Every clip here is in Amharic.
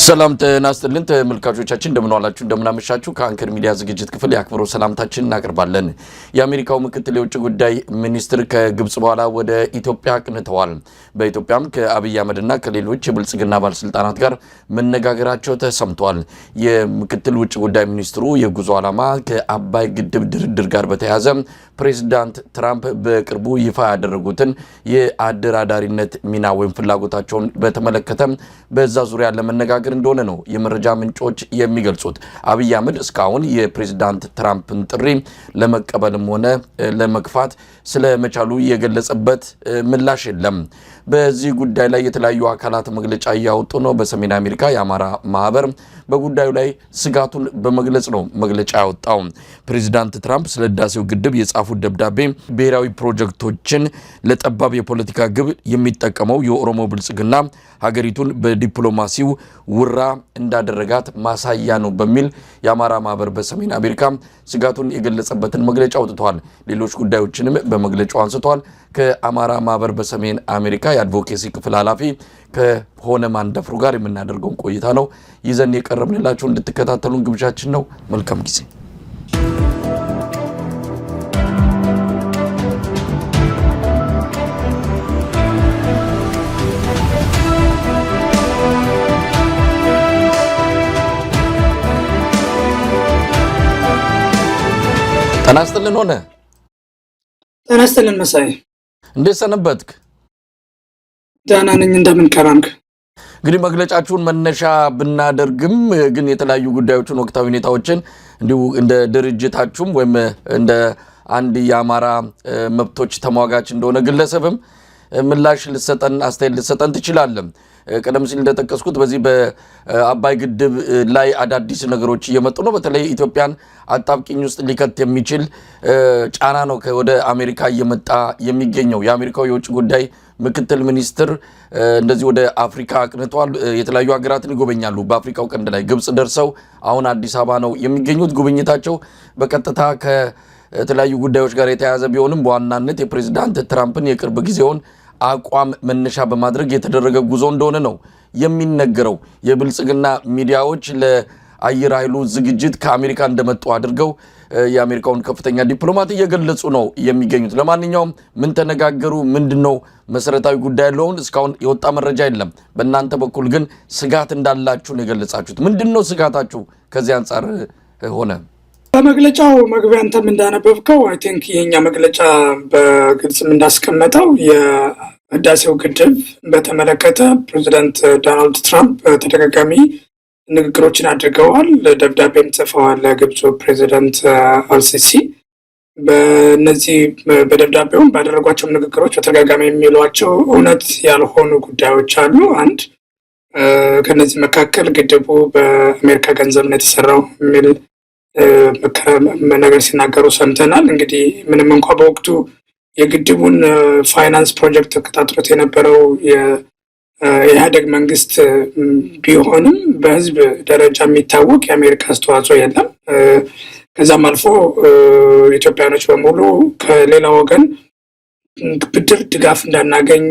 ሰላም ተናስተልን ተመልካቾቻችን እንደምንዋላችሁ እንደምናመሻችሁ ከአንከር ሚዲያ ዝግጅት ክፍል ያክብሮ ሰላምታችን እናቀርባለን። የአሜሪካው ምክትል የውጭ ጉዳይ ሚኒስትር ከግብጽ በኋላ ወደ ኢትዮጵያ አቅንተዋል። በኢትዮጵያም ከአብይ አህመድና ከሌሎች የብልጽግና ባለስልጣናት ጋር መነጋገራቸው ተሰምቷል። የምክትል ውጭ ጉዳይ ሚኒስትሩ የጉዞ ዓላማ ከአባይ ግድብ ድርድር ጋር በተያያዘ ፕሬዝዳንት ትራምፕ በቅርቡ ይፋ ያደረጉትን የአደራዳሪነት ሚና ወይም ፍላጎታቸውን በተመለከተ በዛ ዙሪያ ለመነጋገር እንደሆነ ነው የመረጃ ምንጮች የሚገልጹት። አብይ አህመድ እስካሁን የፕሬዝዳንት ትራምፕን ጥሪ ለመቀበልም ሆነ ለመግፋት ስለመቻሉ የገለጸበት ምላሽ የለም። በዚህ ጉዳይ ላይ የተለያዩ አካላት መግለጫ እያወጡ ነው። በሰሜን አሜሪካ የአማራ ማህበር በጉዳዩ ላይ ስጋቱን በመግለጽ ነው መግለጫ ያወጣው። ፕሬዝዳንት ትራምፕ ስለ ህዳሴው ግድብ የጻፉት ደብዳቤ ብሔራዊ ፕሮጀክቶችን ለጠባብ የፖለቲካ ግብ የሚጠቀመው የኦሮሞ ብልጽግና ሀገሪቱን በዲፕሎማሲው ውራ እንዳደረጋት ማሳያ ነው በሚል የአማራ ማህበር በሰሜን አሜሪካ ስጋቱን የገለጸበትን መግለጫ አውጥቷል። ሌሎች ጉዳዮችንም በመግለጫው አንስቷል። ከአማራ ማህበር በሰሜን አሜሪካ የአድቮኬሲ ክፍል ኃላፊ ከሆነ ማንደፍሩ ጋር የምናደርገውን ቆይታ ነው ይዘን የቀረብንላችሁ። እንድትከታተሉን ግብዣችን ነው። መልካም ጊዜ። ተናስተልን ሆነ ተናስተልን መሳይ እንዴት ሰነበትክ? ደህና ነኝ። እንደምን ከራንክ? እንግዲህ መግለጫችሁን መነሻ ብናደርግም ግን የተለያዩ ጉዳዮችን ወቅታዊ ሁኔታዎችን እንዲሁ እንደ ድርጅታችሁም ወይም እንደ አንድ የአማራ መብቶች ተሟጋች እንደሆነ ግለሰብም ምላሽ ልሰጠን አስተያየት ልሰጠን ትችላለህ። ቀደም ሲል እንደተጠቀስኩት በዚህ በአባይ ግድብ ላይ አዳዲስ ነገሮች እየመጡ ነው። በተለይ ኢትዮጵያን አጣብቂኝ ውስጥ ሊከት የሚችል ጫና ነው ወደ አሜሪካ እየመጣ የሚገኘው። የአሜሪካው የውጭ ጉዳይ ምክትል ሚኒስትር እንደዚህ ወደ አፍሪካ አቅንተዋል። የተለያዩ ሀገራትን ይጎበኛሉ። በአፍሪካው ቀንድ ላይ ግብጽ ደርሰው አሁን አዲስ አበባ ነው የሚገኙት። ጉብኝታቸው በቀጥታ ከተለያዩ ጉዳዮች ጋር የተያያዘ ቢሆንም በዋናነት የፕሬዝዳንት ትራምፕን የቅርብ ጊዜውን አቋም መነሻ በማድረግ የተደረገ ጉዞ እንደሆነ ነው የሚነገረው። የብልጽግና ሚዲያዎች ለአየር ኃይሉ ዝግጅት ከአሜሪካ እንደመጡ አድርገው የአሜሪካውን ከፍተኛ ዲፕሎማት እየገለጹ ነው የሚገኙት። ለማንኛውም ምን ተነጋገሩ? ምንድነው መሰረታዊ ጉዳይ ያለውን እስካሁን የወጣ መረጃ የለም። በእናንተ በኩል ግን ስጋት እንዳላችሁ ነው የገለጻችሁት። ምንድነው ስጋታችሁ ከዚህ አንጻር ሆነ? በመግለጫው መግቢያ አንተም እንዳነበብከው አይ ቲንክ የኛ መግለጫ በግልጽም እንዳስቀመጠው የህዳሴው ግድብ በተመለከተ ፕሬዚዳንት ዶናልድ ትራምፕ ተደጋጋሚ ንግግሮችን አድርገዋል። ደብዳቤም ጽፈዋል ለግብፁ ፕሬዚዳንት አልሲሲ። በእነዚህ በደብዳቤውም ባደረጓቸው ንግግሮች በተደጋጋሚ የሚሏቸው እውነት ያልሆኑ ጉዳዮች አሉ። አንድ ከነዚህ መካከል ግድቡ በአሜሪካ ገንዘብ ነው የተሰራው የሚል ነገር ሲናገሩ ሰምተናል። እንግዲህ ምንም እንኳ በወቅቱ የግድቡን ፋይናንስ ፕሮጀክት ተከታትሎት የነበረው የኢህአዴግ መንግስት ቢሆንም በህዝብ ደረጃ የሚታወቅ የአሜሪካ አስተዋጽኦ የለም። ከዛም አልፎ ኢትዮጵያኖች በሙሉ ከሌላ ወገን ብድር ድጋፍ እንዳናገኝ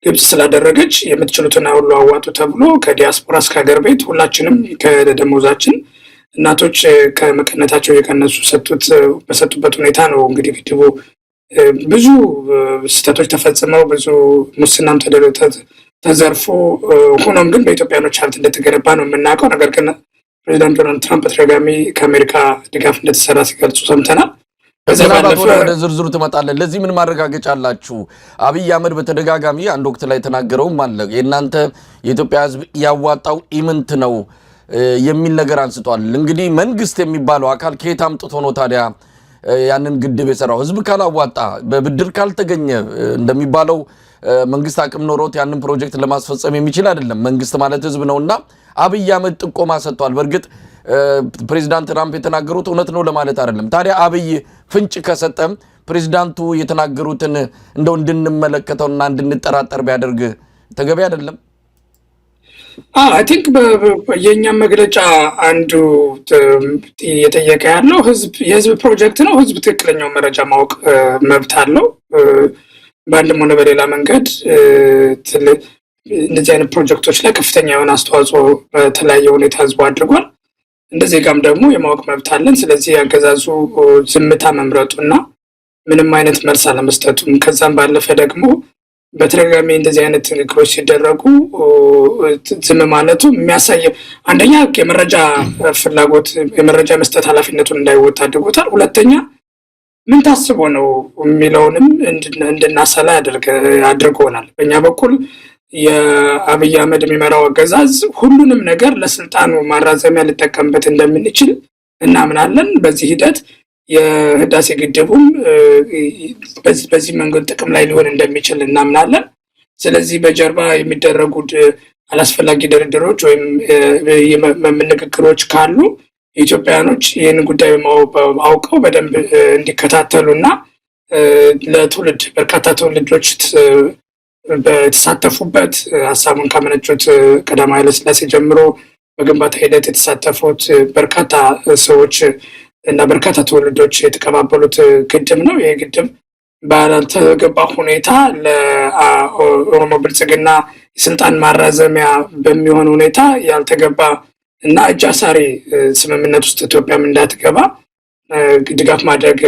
ግብጽ ስላደረገች የምትችሉትን ሁሉ አዋጡ ተብሎ ከዲያስፖራ እስከ ሀገር ቤት ሁላችንም ከደሞዛችን እናቶች ከመቀነታቸው የቀነሱ በሰጡበት ሁኔታ ነው። እንግዲህ ግድቡ ብዙ ስህተቶች ተፈጽመው ብዙ ሙስናም ተዘርፎ ሆኖም ግን በኢትዮጵያኖች ሀብት እንደተገነባ ነው የምናውቀው። ነገር ግን ፕሬዚዳንት ዶናልድ ትራምፕ በተደጋጋሚ ከአሜሪካ ድጋፍ እንደተሰራ ሲገልጹ ሰምተናል። ወደ ዝርዝሩ ትመጣለን። ለዚህ ምን ማረጋገጫ አላችሁ? አብይ አህመድ በተደጋጋሚ አንድ ወቅት ላይ ተናገረውም አለ የእናንተ የኢትዮጵያ ህዝብ ያዋጣው ኢምንት ነው የሚል ነገር አንስቷል። እንግዲህ መንግስት የሚባለው አካል ከየት አምጥቶ ነው ታዲያ ያንን ግድብ የሰራው? ህዝብ ካላዋጣ በብድር ካልተገኘ እንደሚባለው መንግስት አቅም ኖሮት ያንን ፕሮጀክት ለማስፈጸም የሚችል አይደለም። መንግስት ማለት ህዝብ ነውና አብይ አህመድ ጥቆማ ሰጥቷል። በእርግጥ ፕሬዝዳንት ትራምፕ የተናገሩት እውነት ነው ለማለት አይደለም። ታዲያ አብይ ፍንጭ ከሰጠ ፕሬዝዳንቱ የተናገሩትን እንደው እንድንመለከተውና እንድንጠራጠር ቢያደርግ ተገቢ አይደለም? አይ ቲንክ የእኛም መግለጫ አንዱ እየጠየቀ ያለው የህዝብ ፕሮጀክት ነው። ህዝብ ትክክለኛው መረጃ ማወቅ መብት አለው። በአንድም ሆነ በሌላ መንገድ እንደዚህ አይነት ፕሮጀክቶች ላይ ከፍተኛ የሆነ አስተዋጽኦ በተለያየ ሁኔታ ህዝቡ አድርጓል። እንደዚህ ጋም ደግሞ የማወቅ መብት አለን። ስለዚህ አገዛዙ ዝምታ መምረጡና ምንም አይነት መልስ አለመስጠቱም ከዛም ባለፈ ደግሞ በተደጋጋሚ እንደዚህ አይነት ንግግሮች ሲደረጉ ዝም ማለቱ የሚያሳየው አንደኛ የመረጃ ፍላጎት የመረጃ መስጠት ኃላፊነቱን እንዳይወጣ አድርጎታል። ሁለተኛ ምን ታስቦ ነው የሚለውንም እንድናሰላ አድርጎናል። በእኛ በኩል የአብይ አህመድ የሚመራው አገዛዝ ሁሉንም ነገር ለስልጣኑ ማራዘሚያ ሊጠቀምበት እንደምንችል እናምናለን። በዚህ ሂደት የህዳሴ ግድቡም በዚህ መንገድ ጥቅም ላይ ሊሆን እንደሚችል እናምናለን። ስለዚህ በጀርባ የሚደረጉ አላስፈላጊ ድርድሮች ወይም ንግግሮች ካሉ ኢትዮጵያኖች ይህን ጉዳይ አውቀው በደንብ እንዲከታተሉና ለትውልድ በርካታ ትውልዶች በተሳተፉበት ሀሳቡን ካመነጩት ቀዳማዊ ኃይለ ሥላሴ ጀምሮ በግንባታ ሂደት የተሳተፉት በርካታ ሰዎች እና በርካታ ትውልዶች የተቀባበሉት ግድብ ነው። ይህ ግድብ ባልተገባ ሁኔታ ለኦሮሞ ብልጽግና የስልጣን ማራዘሚያ በሚሆን ሁኔታ ያልተገባ እና እጅ አሳሪ ስምምነት ውስጥ ኢትዮጵያም እንዳትገባ ድጋፍ ማድረግ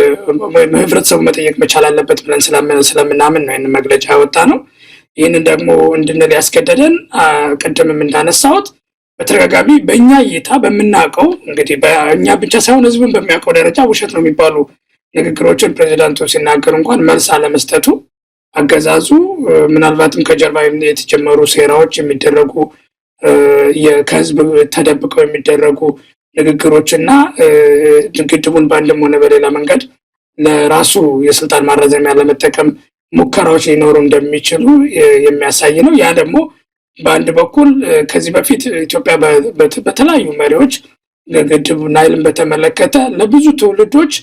ህብረተሰቡ መጠየቅ መቻል አለበት ብለን ስለምናምን ነው ይህንን መግለጫ ያወጣ ነው። ይህንን ደግሞ እንድንል ያስገደደን ቅድምም እንዳነሳሁት በተደጋጋሚ በእኛ እይታ በምናውቀው እንግዲህ በእኛ ብቻ ሳይሆን ህዝብን በሚያውቀው ደረጃ ውሸት ነው የሚባሉ ንግግሮችን ፕሬዚዳንቱ ሲናገሩ እንኳን መልስ አለመስጠቱ አገዛዙ ምናልባትም ከጀርባ የተጀመሩ ሴራዎች የሚደረጉ ከህዝብ ተደብቀው የሚደረጉ ንግግሮችና ግድቡን በአንድም ሆነ በሌላ መንገድ ለራሱ የስልጣን ማራዘሚያ ለመጠቀም ሙከራዎች ሊኖሩ እንደሚችሉ የሚያሳይ ነው። ያ ደግሞ በአንድ በኩል ከዚህ በፊት ኢትዮጵያ በተለያዩ መሪዎች ግድብ ናይልን በተመለከተ ለብዙ ትውልዶች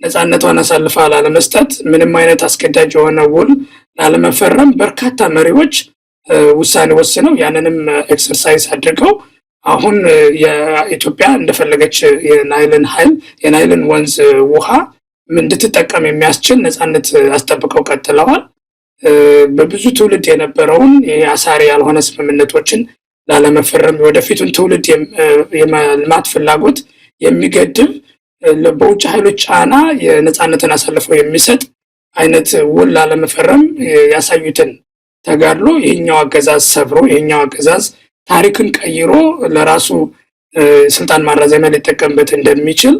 ነፃነቷን አሳልፋ ላለመስጠት ምንም አይነት አስገዳጅ የሆነ ውል ላለመፈረም በርካታ መሪዎች ውሳኔ ወስነው ያንንም ኤክሰርሳይዝ አድርገው አሁን የኢትዮጵያ እንደፈለገች የናይልን ወንዝ ውሃ እንድትጠቀም የሚያስችል ነፃነት አስጠብቀው ቀጥለዋል። በብዙ ትውልድ የነበረውን የአሳሪ ያልሆነ ስምምነቶችን ላለመፈረም ወደፊቱን ትውልድ የልማት ፍላጎት የሚገድብ በውጭ ኃይሎች ጫና የነፃነትን አሳልፈው የሚሰጥ አይነት ውል ላለመፈረም ያሳዩትን ተጋድሎ ይሄኛው አገዛዝ ሰብሮ ይሄኛው አገዛዝ ታሪክን ቀይሮ ለራሱ ስልጣን ማራዘሚያ ሊጠቀምበት እንደሚችል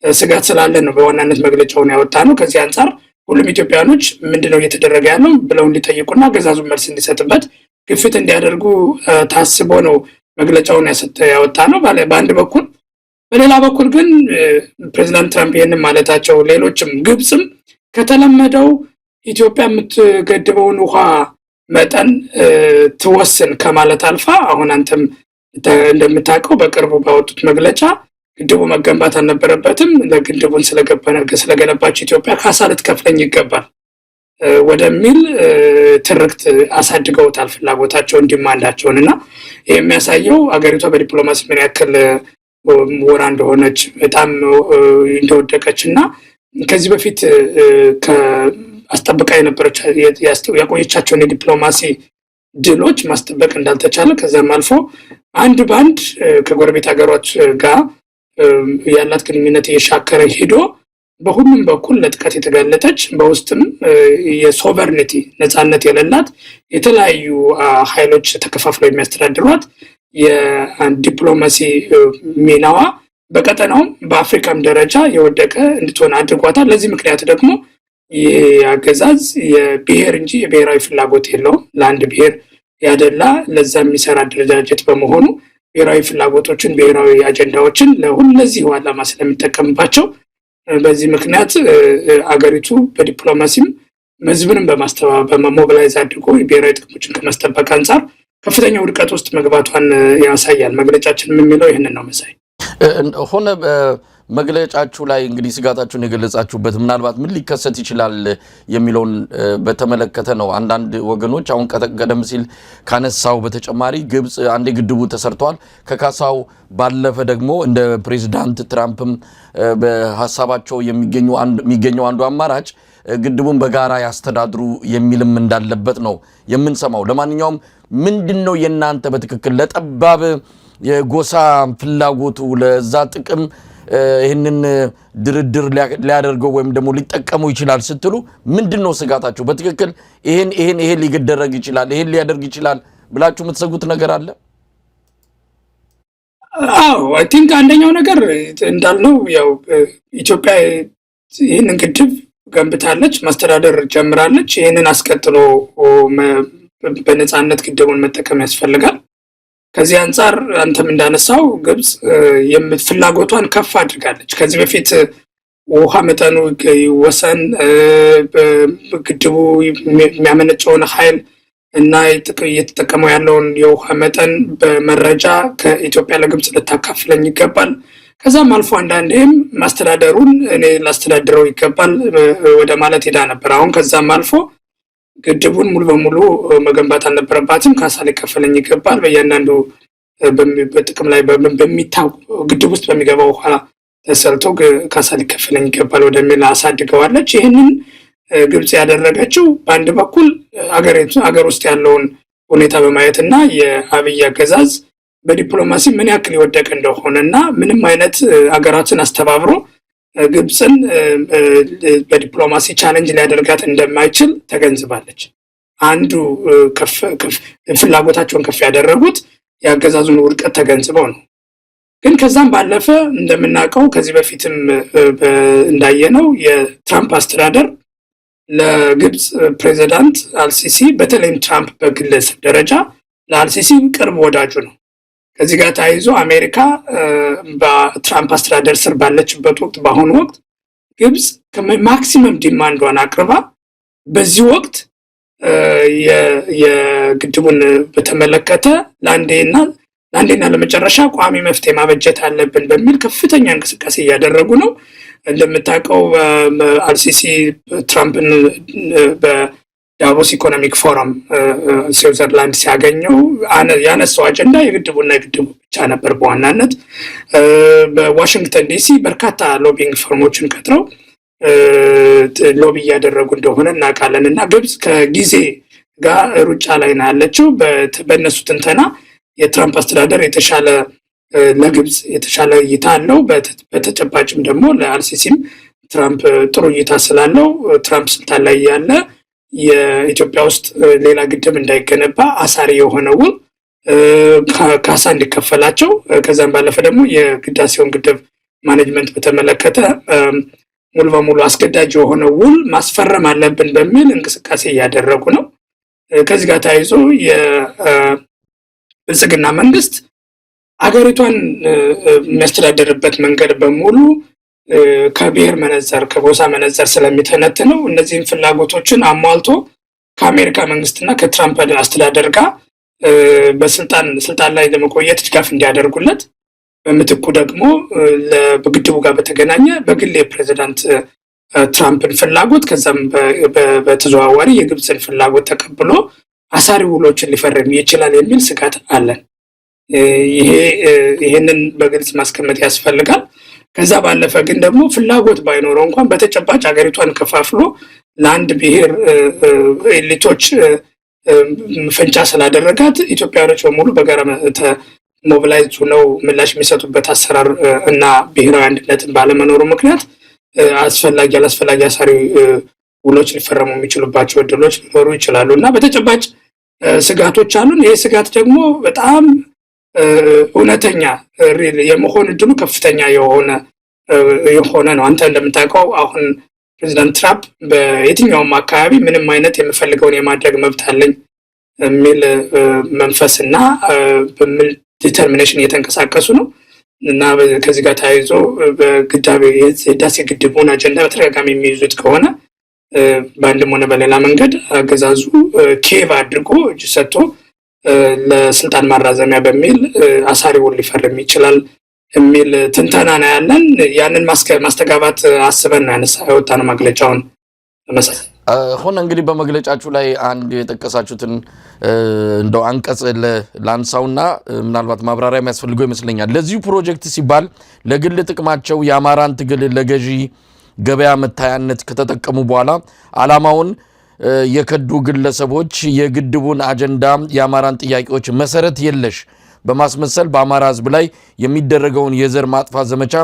ስጋት ስላለ ነው በዋናነት መግለጫውን ያወጣ ነው። ከዚህ አንፃር ሁሉም ኢትዮጵያኖች ምንድነው እየተደረገ ያለው ብለው እንዲጠይቁና አገዛዙን መልስ እንዲሰጥበት ግፊት እንዲያደርጉ ታስቦ ነው መግለጫውን ያወጣ ነው በአንድ በኩል። በሌላ በኩል ግን ፕሬዚዳንት ትራምፕ ይህንን ማለታቸው ሌሎችም ግብፅም ከተለመደው ኢትዮጵያ የምትገድበውን ውሃ መጠን ትወስን ከማለት አልፋ አሁን አንተም እንደምታውቀው በቅርቡ ባወጡት መግለጫ ግድቡ መገንባት አልነበረበትም፣ ለግድቡን ስለገነባች ኢትዮጵያ ካሳ ልትከፍለኝ ይገባል ወደሚል ትርክት አሳድገውታል ፍላጎታቸውን ዲማንዳቸውን። እና ይህ የሚያሳየው አገሪቷ በዲፕሎማሲ ምን ያክል ወራ እንደሆነች በጣም እንደወደቀች እና ከዚህ በፊት አስጠብቃ የነበረች ያቆየቻቸውን የዲፕሎማሲ ድሎች ማስጠበቅ እንዳልተቻለ ከዛም አልፎ አንድ ባንድ ከጎረቤት ሀገሮች ጋር ያላት ግንኙነት እየሻከረ ሄዶ በሁሉም በኩል ለጥቃት የተጋለጠች በውስጥም የሶቨርኒቲ ነፃነት የሌላት የተለያዩ ኃይሎች ተከፋፍለው የሚያስተዳድሯት የዲፕሎማሲ ሚናዋ በቀጠናውም በአፍሪካም ደረጃ የወደቀ እንድትሆን አድርጓታል። ለዚህ ምክንያት ደግሞ የአገዛዝ የብሔር እንጂ የብሔራዊ ፍላጎት የለውም። ለአንድ ብሔር ያደላ ለዛ የሚሰራ አደረጃጀት በመሆኑ ብሔራዊ ፍላጎቶችን ብሔራዊ አጀንዳዎችን ለዚህ ዓላማ ስለሚጠቀምባቸው በዚህ ምክንያት አገሪቱ በዲፕሎማሲም ህዝብንም በሞቢላይዝ አድርጎ የብሔራዊ ጥቅሞችን ከመስጠበቅ አንጻር ከፍተኛ ውድቀት ውስጥ መግባቷን ያሳያል። መግለጫችን የሚለው ይህንን ነው። መሳይ ሆነ መግለጫችሁ ላይ እንግዲህ ስጋታችሁን የገለጻችሁበት ምናልባት ምን ሊከሰት ይችላል የሚለውን በተመለከተ ነው። አንዳንድ ወገኖች አሁን ቀደም ሲል ካነሳው በተጨማሪ ግብፅ አንዴ ግድቡ ተሰርቷል፣ ከካሳው ባለፈ ደግሞ እንደ ፕሬዚዳንት ትራምፕም በሀሳባቸው የሚገኘው አንዱ አማራጭ ግድቡን በጋራ ያስተዳድሩ የሚልም እንዳለበት ነው የምንሰማው። ለማንኛውም ምንድነው የናንተ በትክክል ለጠባብ የጎሳ ፍላጎቱ ለዛ ጥቅም ይሄንን ድርድር ሊያደርገው ወይም ደግሞ ሊጠቀሙ ይችላል ስትሉ ምንድነው ስጋታችሁ? በትክክል ይሄን ሊገደረግ ይችላል ይሄን ሊያደርግ ይችላል ብላችሁ የምትሰጉት ነገር አለ? አይ ቲንክ አንደኛው ነገር እንዳልነው ያው ኢትዮጵያ ይህንን ግድብ ገንብታለች፣ ማስተዳደር ጀምራለች። ይህንን አስቀጥሎ በነፃነት ግድቡን መጠቀም ያስፈልጋል። ከዚህ አንጻር አንተም እንዳነሳው ግብጽ ፍላጎቷን ከፍ አድርጋለች። ከዚህ በፊት ውሃ መጠኑ ይወሰን፣ ግድቡ የሚያመነጨውን ኃይል እና እየተጠቀመው ያለውን የውሃ መጠን በመረጃ ከኢትዮጵያ ለግብጽ ልታካፍለኝ ይገባል። ከዛም አልፎ አንዳንዴም ማስተዳደሩን እኔ ላስተዳድረው ይገባል ወደ ማለት ሄዳ ነበር። አሁን ከዛም አልፎ ግድቡን ሙሉ በሙሉ መገንባት አልነበረባትም፣ ካሳ ሊከፈለኝ ይገባል፣ በእያንዳንዱ በጥቅም ላይ በሚታወቅ ግድብ ውስጥ በሚገባው ውሃ ተሰልቶ ካሳ ሊከፈለኝ ይገባል ወደሚል አሳድገዋለች። ይህንን ግብጽ ያደረገችው በአንድ በኩል አገር ውስጥ ያለውን ሁኔታ በማየት እና የአብይ አገዛዝ በዲፕሎማሲ ምን ያክል የወደቀ እንደሆነ እና ምንም አይነት አገራትን አስተባብሮ ግብጽን በዲፕሎማሲ ቻሌንጅ ሊያደርጋት እንደማይችል ተገንዝባለች። አንዱ ፍላጎታቸውን ከፍ ያደረጉት የአገዛዙን ውድቀት ተገንዝበው ነው። ግን ከዛም ባለፈ እንደምናውቀው ከዚህ በፊትም እንዳየነው የትራምፕ አስተዳደር ለግብጽ ፕሬዚዳንት አልሲሲ በተለይም ትራምፕ በግለሰብ ደረጃ ለአልሲሲ ቅርብ ወዳጁ ነው። ከዚህ ጋር ተያይዞ አሜሪካ በትራምፕ አስተዳደር ስር ባለችበት ወቅት በአሁኑ ወቅት ግብጽ ማክሲመም ዲማንዷን አቅርባ በዚህ ወቅት የግድቡን በተመለከተ ለአንዴና ለመጨረሻ ቋሚ መፍትሄ ማበጀት አለብን በሚል ከፍተኛ እንቅስቃሴ እያደረጉ ነው። እንደምታውቀው አልሲሲ ትራምፕን በዳቮስ ኢኮኖሚክ ፎረም ስዊዘርላንድ ሲያገኘው ያነሳው አጀንዳ የግድቡ ብቻ ነበር በዋናነት። በዋሽንግተን ዲሲ በርካታ ሎቢንግ ፈርሞችን ቀጥረው ሎቢ እያደረጉ እንደሆነ እናውቃለን። እና ግብጽ ከጊዜ ጋር ሩጫ ላይ ነው ያለችው። በእነሱ ትንተና የትራምፕ አስተዳደር የተሻለ ለግብጽ የተሻለ እይታ አለው። በተጨባጭም ደግሞ ለአልሲሲም ትራምፕ ጥሩ እይታ ስላለው ትራምፕ ስልጣን ላይ ያለ የኢትዮጵያ ውስጥ ሌላ ግድብ እንዳይገነባ አሳሪ የሆነ ውል ካሳ እንዲከፈላቸው፣ ከዛም ባለፈ ደግሞ የህዳሴውን ግድብ ማኔጅመንት በተመለከተ ሙሉ በሙሉ አስገዳጅ የሆነ ውል ማስፈረም አለብን በሚል እንቅስቃሴ እያደረጉ ነው። ከዚህ ጋር ተያይዞ የብልጽግና መንግስት አገሪቷን የሚያስተዳደርበት መንገድ በሙሉ ከብሔር መነጽር ከጎሳ መነጽር ስለሚተነትነው እነዚህን ፍላጎቶችን አሟልቶ ከአሜሪካ መንግስትና ከትራምፕ አስተዳደር ጋር በስልጣን ላይ ለመቆየት ድጋፍ እንዲያደርጉለት፣ በምትኩ ደግሞ በግድቡ ጋር በተገናኘ በግል የፕሬዚዳንት ትራምፕን ፍላጎት ከዛም በተዘዋዋሪ የግብፅን ፍላጎት ተቀብሎ አሳሪ ውሎችን ሊፈርም ይችላል የሚል ስጋት አለን። ይሄንን በግልጽ ማስቀመጥ ያስፈልጋል። ከዛ ባለፈ ግን ደግሞ ፍላጎት ባይኖረው እንኳን በተጨባጭ ሀገሪቷን ከፋፍሎ ለአንድ ብሔር ኤሊቶች ፈንጫ ስላደረጋት ኢትዮጵያውያኖች በሙሉ በጋራ ሞቢላይዝ ሆነው ምላሽ የሚሰጡበት አሰራር እና ብሔራዊ አንድነትን ባለመኖሩ ምክንያት አላስፈላጊ አሳሪ ውሎች ሊፈረሙ የሚችሉባቸው እድሎች ሊኖሩ ይችላሉ እና በተጨባጭ ስጋቶች አሉን። ይሄ ስጋት ደግሞ በጣም እውነተኛ የመሆን እድሉ ከፍተኛ የሆነ ነው። አንተ እንደምታውቀው አሁን ፕሬዚዳንት ትራምፕ በየትኛውም አካባቢ ምንም አይነት የምፈልገውን የማድረግ መብት አለኝ የሚል መንፈስና በሚል ዲተርሚኔሽን እየተንቀሳቀሱ ነው እና ከዚህ ጋር ተያይዞ የህዳሴ ግድቡን አጀንዳ በተደጋጋሚ የሚይዙት ከሆነ በአንድም ሆነ በሌላ መንገድ አገዛዙ ኬቭ አድርጎ እጅ ሰጥቶ ለስልጣን ማራዘሚያ በሚል አሳሪ ውል ሊፈርም ይችላል የሚል ትንተና ነው ያለን። ያንን ማስተጋባት አስበን ያወጣነው መግለጫውን መሰለኝ። ሆነ እንግዲህ በመግለጫችሁ ላይ አንድ የጠቀሳችሁትን እንደው አንቀጽ ላንሳውና ምናልባት ማብራሪያ የሚያስፈልገው ይመስለኛል። ለዚሁ ፕሮጀክት ሲባል ለግል ጥቅማቸው የአማራን ትግል ለገዢ ገበያ መታያነት ከተጠቀሙ በኋላ ዓላማውን የከዱ ግለሰቦች የግድቡን አጀንዳ የአማራን ጥያቄዎች መሰረት የለሽ በማስመሰል በአማራ ሕዝብ ላይ የሚደረገውን የዘር ማጥፋት ዘመቻ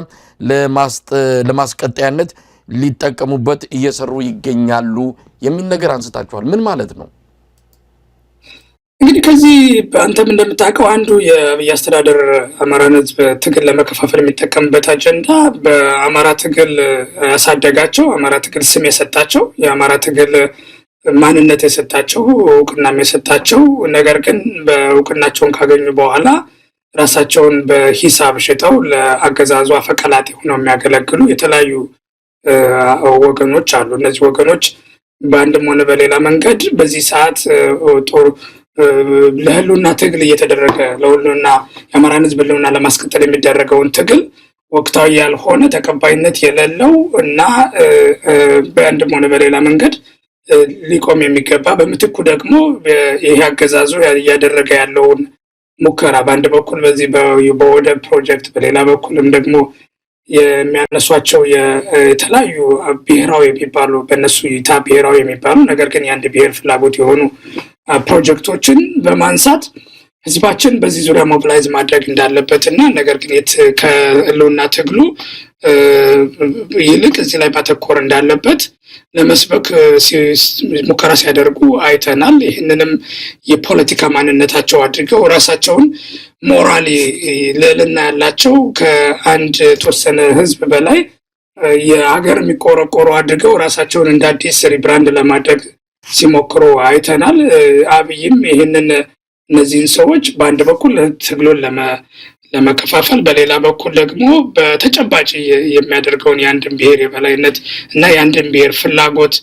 ለማስቀጠያነት ሊጠቀሙበት እየሰሩ ይገኛሉ የሚል ነገር አንስታችኋል። ምን ማለት ነው? እንግዲህ ከዚህ አንተም እንደምታውቀው አንዱ የአስተዳደር አማራን ሕዝብ ትግል ለመከፋፈል የሚጠቀምበት አጀንዳ በአማራ ትግል ያሳደጋቸው አማራ ትግል ስም የሰጣቸው የአማራ ትግል ማንነት የሰጣቸው እውቅናም የሰጣቸው ነገር ግን በእውቅናቸውን ካገኙ በኋላ ራሳቸውን በሂሳብ ሽጠው ለአገዛዙ አፈቀላጤ ሆነው የሚያገለግሉ የተለያዩ ወገኖች አሉ። እነዚህ ወገኖች በአንድም ሆነ በሌላ መንገድ በዚህ ሰዓት ጦር ለህልውና ትግል እየተደረገ ለሁሉና የአማራን ሕዝብ ህልውና ለማስቀጠል የሚደረገውን ትግል ወቅታዊ ያልሆነ ተቀባይነት የሌለው እና በአንድም ሆነ በሌላ መንገድ ሊቆም የሚገባ በምትኩ ደግሞ ይሄ አገዛዙ እያደረገ ያለውን ሙከራ በአንድ በኩል በዚህ በወደብ ፕሮጀክት በሌላ በኩልም ደግሞ የሚያነሷቸው የተለያዩ ብሔራዊ የሚባሉ በእነሱ እይታ ብሔራዊ የሚባሉ ነገር ግን የአንድ ብሔር ፍላጎት የሆኑ ፕሮጀክቶችን በማንሳት ህዝባችን በዚህ ዙሪያ ሞቢላይዝ ማድረግ እንዳለበት እና ነገር ግን ከህልውና ትግሉ ይልቅ እዚህ ላይ ማተኮር እንዳለበት ለመስበክ ሙከራ ሲያደርጉ አይተናል። ይህንንም የፖለቲካ ማንነታቸው አድርገው ራሳቸውን ሞራሊ ልዕልና ያላቸው ከአንድ የተወሰነ ህዝብ በላይ የሀገር የሚቆረቆሩ አድርገው ራሳቸውን እንደ አዲስ ሪብራንድ ለማድረግ ሲሞክሩ አይተናል። አብይም እነዚህን ሰዎች በአንድ በኩል ትግሉን ለመከፋፈል በሌላ በኩል ደግሞ በተጨባጭ የሚያደርገውን የአንድን ብሔር የበላይነት እና የአንድን ብሔር ፍላጎት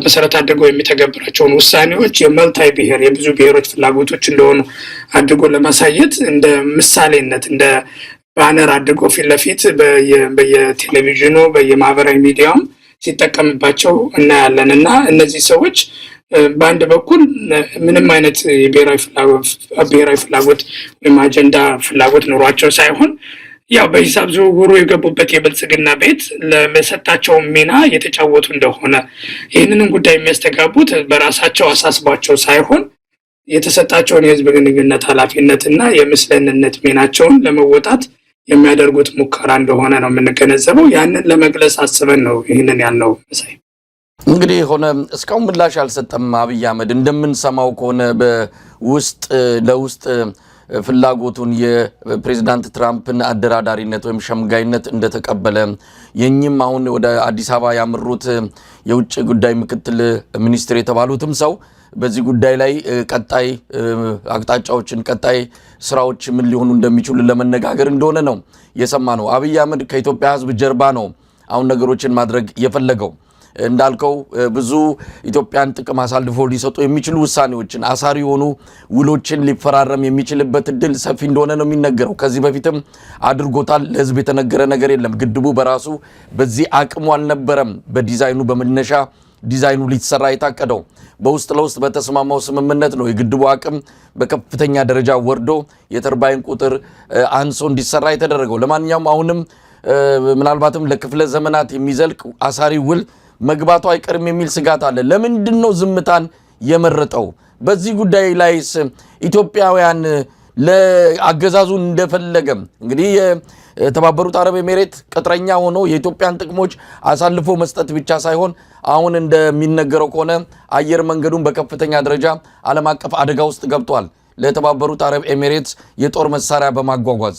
መሰረት አድርገው የሚተገብራቸውን ውሳኔዎች የመልታይ ብሔር የብዙ ብሔሮች ፍላጎቶች እንደሆኑ አድርጎ ለማሳየት እንደ ምሳሌነት እንደ ባነር አድርጎ ፊት ለፊት በየቴሌቪዥኑ በየማህበራዊ ሚዲያውም ሲጠቀምባቸው እናያለን እና እነዚህ ሰዎች በአንድ በኩል ምንም አይነት ብሔራዊ ፍላጎት ወይም አጀንዳ ፍላጎት ኑሯቸው ሳይሆን ያው በሂሳብ ዝውውሩ የገቡበት የብልጽግና ቤት ለመሰጣቸው ሚና የተጫወቱ እንደሆነ ይህንንም ጉዳይ የሚያስተጋቡት በራሳቸው አሳስቧቸው ሳይሆን የተሰጣቸውን የህዝብ ግንኙነት ኃላፊነትና የምስለንነት ሚናቸውን ለመወጣት የሚያደርጉት ሙከራ እንደሆነ ነው የምንገነዘበው። ያንን ለመግለጽ አስበን ነው ይህንን ያልነው። መሳይ እንግዲህ ሆነ እስካሁን ምላሽ አልሰጠም አብይ አህመድ። እንደምንሰማው ከሆነ በውስጥ ለውስጥ ፍላጎቱን የፕሬዝዳንት ትራምፕን አደራዳሪነት ወይም ሸምጋይነት እንደተቀበለ የኝም አሁን ወደ አዲስ አበባ ያመሩት የውጭ ጉዳይ ምክትል ሚኒስትር የተባሉትም ሰው በዚህ ጉዳይ ላይ ቀጣይ አቅጣጫዎችን ቀጣይ ስራዎች ምን ሊሆኑ እንደሚችሉ ለመነጋገር እንደሆነ ነው የሰማነው። አብይ አህመድ ከኢትዮጵያ ሕዝብ ጀርባ ነው አሁን ነገሮችን ማድረግ የፈለገው። እንዳልከው ብዙ ኢትዮጵያን ጥቅም አሳልፎ ሊሰጡ የሚችሉ ውሳኔዎችን አሳሪ የሆኑ ውሎችን ሊፈራረም የሚችልበት እድል ሰፊ እንደሆነ ነው የሚነገረው። ከዚህ በፊትም አድርጎታል። ለህዝብ የተነገረ ነገር የለም። ግድቡ በራሱ በዚህ አቅሙ አልነበረም። በዲዛይኑ በመነሻ ዲዛይኑ ሊሰራ የታቀደው በውስጥ ለውስጥ በተስማማው ስምምነት ነው። የግድቡ አቅም በከፍተኛ ደረጃ ወርዶ የተርባይን ቁጥር አንሶ እንዲሰራ የተደረገው። ለማንኛውም አሁንም ምናልባትም ለክፍለ ዘመናት የሚዘልቅ አሳሪ ውል መግባቱ አይቀርም የሚል ስጋት አለ። ለምንድን ነው ዝምታን የመረጠው? በዚህ ጉዳይ ላይስ ኢትዮጵያውያን ለአገዛዙ እንደፈለገ እንግዲህ የተባበሩት አረብ ኤሚሬት ቅጥረኛ ሆኖ የኢትዮጵያን ጥቅሞች አሳልፎ መስጠት ብቻ ሳይሆን አሁን እንደሚነገረው ከሆነ አየር መንገዱን በከፍተኛ ደረጃ ዓለም አቀፍ አደጋ ውስጥ ገብቷል። ለተባበሩት አረብ ኤሚሬትስ የጦር መሳሪያ በማጓጓዝ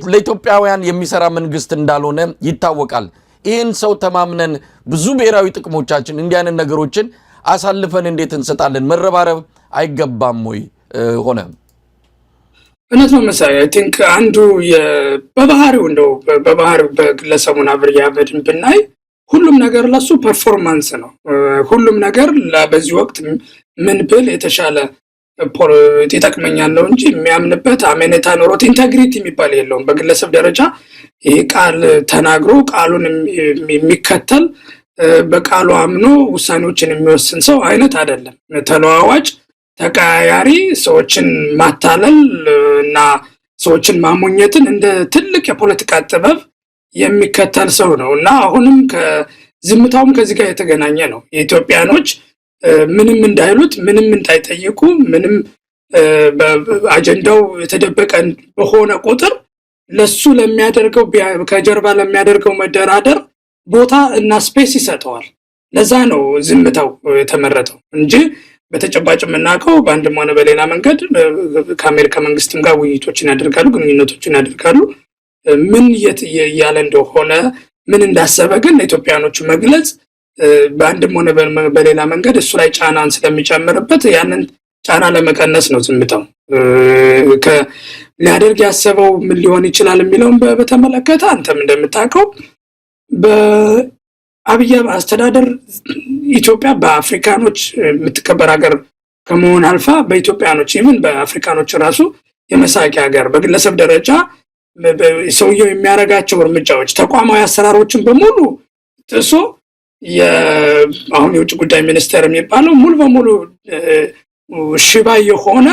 ለኢትዮጵያውያን የሚሰራ መንግስት እንዳልሆነ ይታወቃል። ይህን ሰው ተማምነን ብዙ ብሔራዊ ጥቅሞቻችን እንዲያንን ነገሮችን አሳልፈን እንዴት እንሰጣለን? መረባረብ አይገባም ወይ? ሆነ እውነት ነው መሳይ። አይ ቲንክ አንዱ በባህሪው እንደው በባህሪው በግለሰቡን አብይ አህመድን ብናይ ሁሉም ነገር ለሱ ፐርፎርማንስ ነው። ሁሉም ነገር በዚህ ወቅት ምን ብል የተሻለ ይጠቅመኛል ነው እንጂ የሚያምንበት አመኔታ ኖሮት ኢንቴግሪቲ የሚባል የለውም። በግለሰብ ደረጃ ይሄ ቃል ተናግሮ ቃሉን የሚከተል በቃሉ አምኖ ውሳኔዎችን የሚወስን ሰው አይነት አይደለም። ተለዋዋጭ፣ ተቀያያሪ፣ ሰዎችን ማታለል እና ሰዎችን ማሞኘትን እንደ ትልቅ የፖለቲካ ጥበብ የሚከተል ሰው ነው እና አሁንም ከዝምታውም ከዚህ ጋር የተገናኘ ነው። የኢትዮጵያኖች ምንም እንዳይሉት፣ ምንም እንዳይጠይቁ፣ ምንም አጀንዳው የተደበቀ በሆነ ቁጥር ለሱ ለሚያደርገው ከጀርባ ለሚያደርገው መደራደር ቦታ እና ስፔስ ይሰጠዋል። ለዛ ነው ዝምታው የተመረጠው እንጂ በተጨባጭ የምናውቀው በአንድም ሆነ በሌላ መንገድ ከአሜሪካ መንግስትም ጋር ውይይቶችን ያደርጋሉ፣ ግንኙነቶችን ያደርጋሉ። ምን እያለ እንደሆነ ምን እንዳሰበ ግን ለኢትዮጵያኖቹ መግለጽ በአንድም ሆነ በሌላ መንገድ እሱ ላይ ጫናን ስለሚጨምርበት ያንን ጫና ለመቀነስ ነው ዝምታው። ሊያደርግ ያሰበው ምን ሊሆን ይችላል የሚለውን በተመለከተ አንተም እንደምታውቀው በአብይ አስተዳደር ኢትዮጵያ በአፍሪካኖች የምትከበር ሀገር ከመሆን አልፋ በኢትዮጵያኖች ይሁን በአፍሪካኖች ራሱ የመሳቂያ ሀገር፣ በግለሰብ ደረጃ ሰውየው የሚያደርጋቸው እርምጃዎች ተቋማዊ አሰራሮችን በሙሉ ጥሶ አሁን የውጭ ጉዳይ ሚኒስቴር የሚባለው ሙሉ በሙሉ ሽባ የሆነ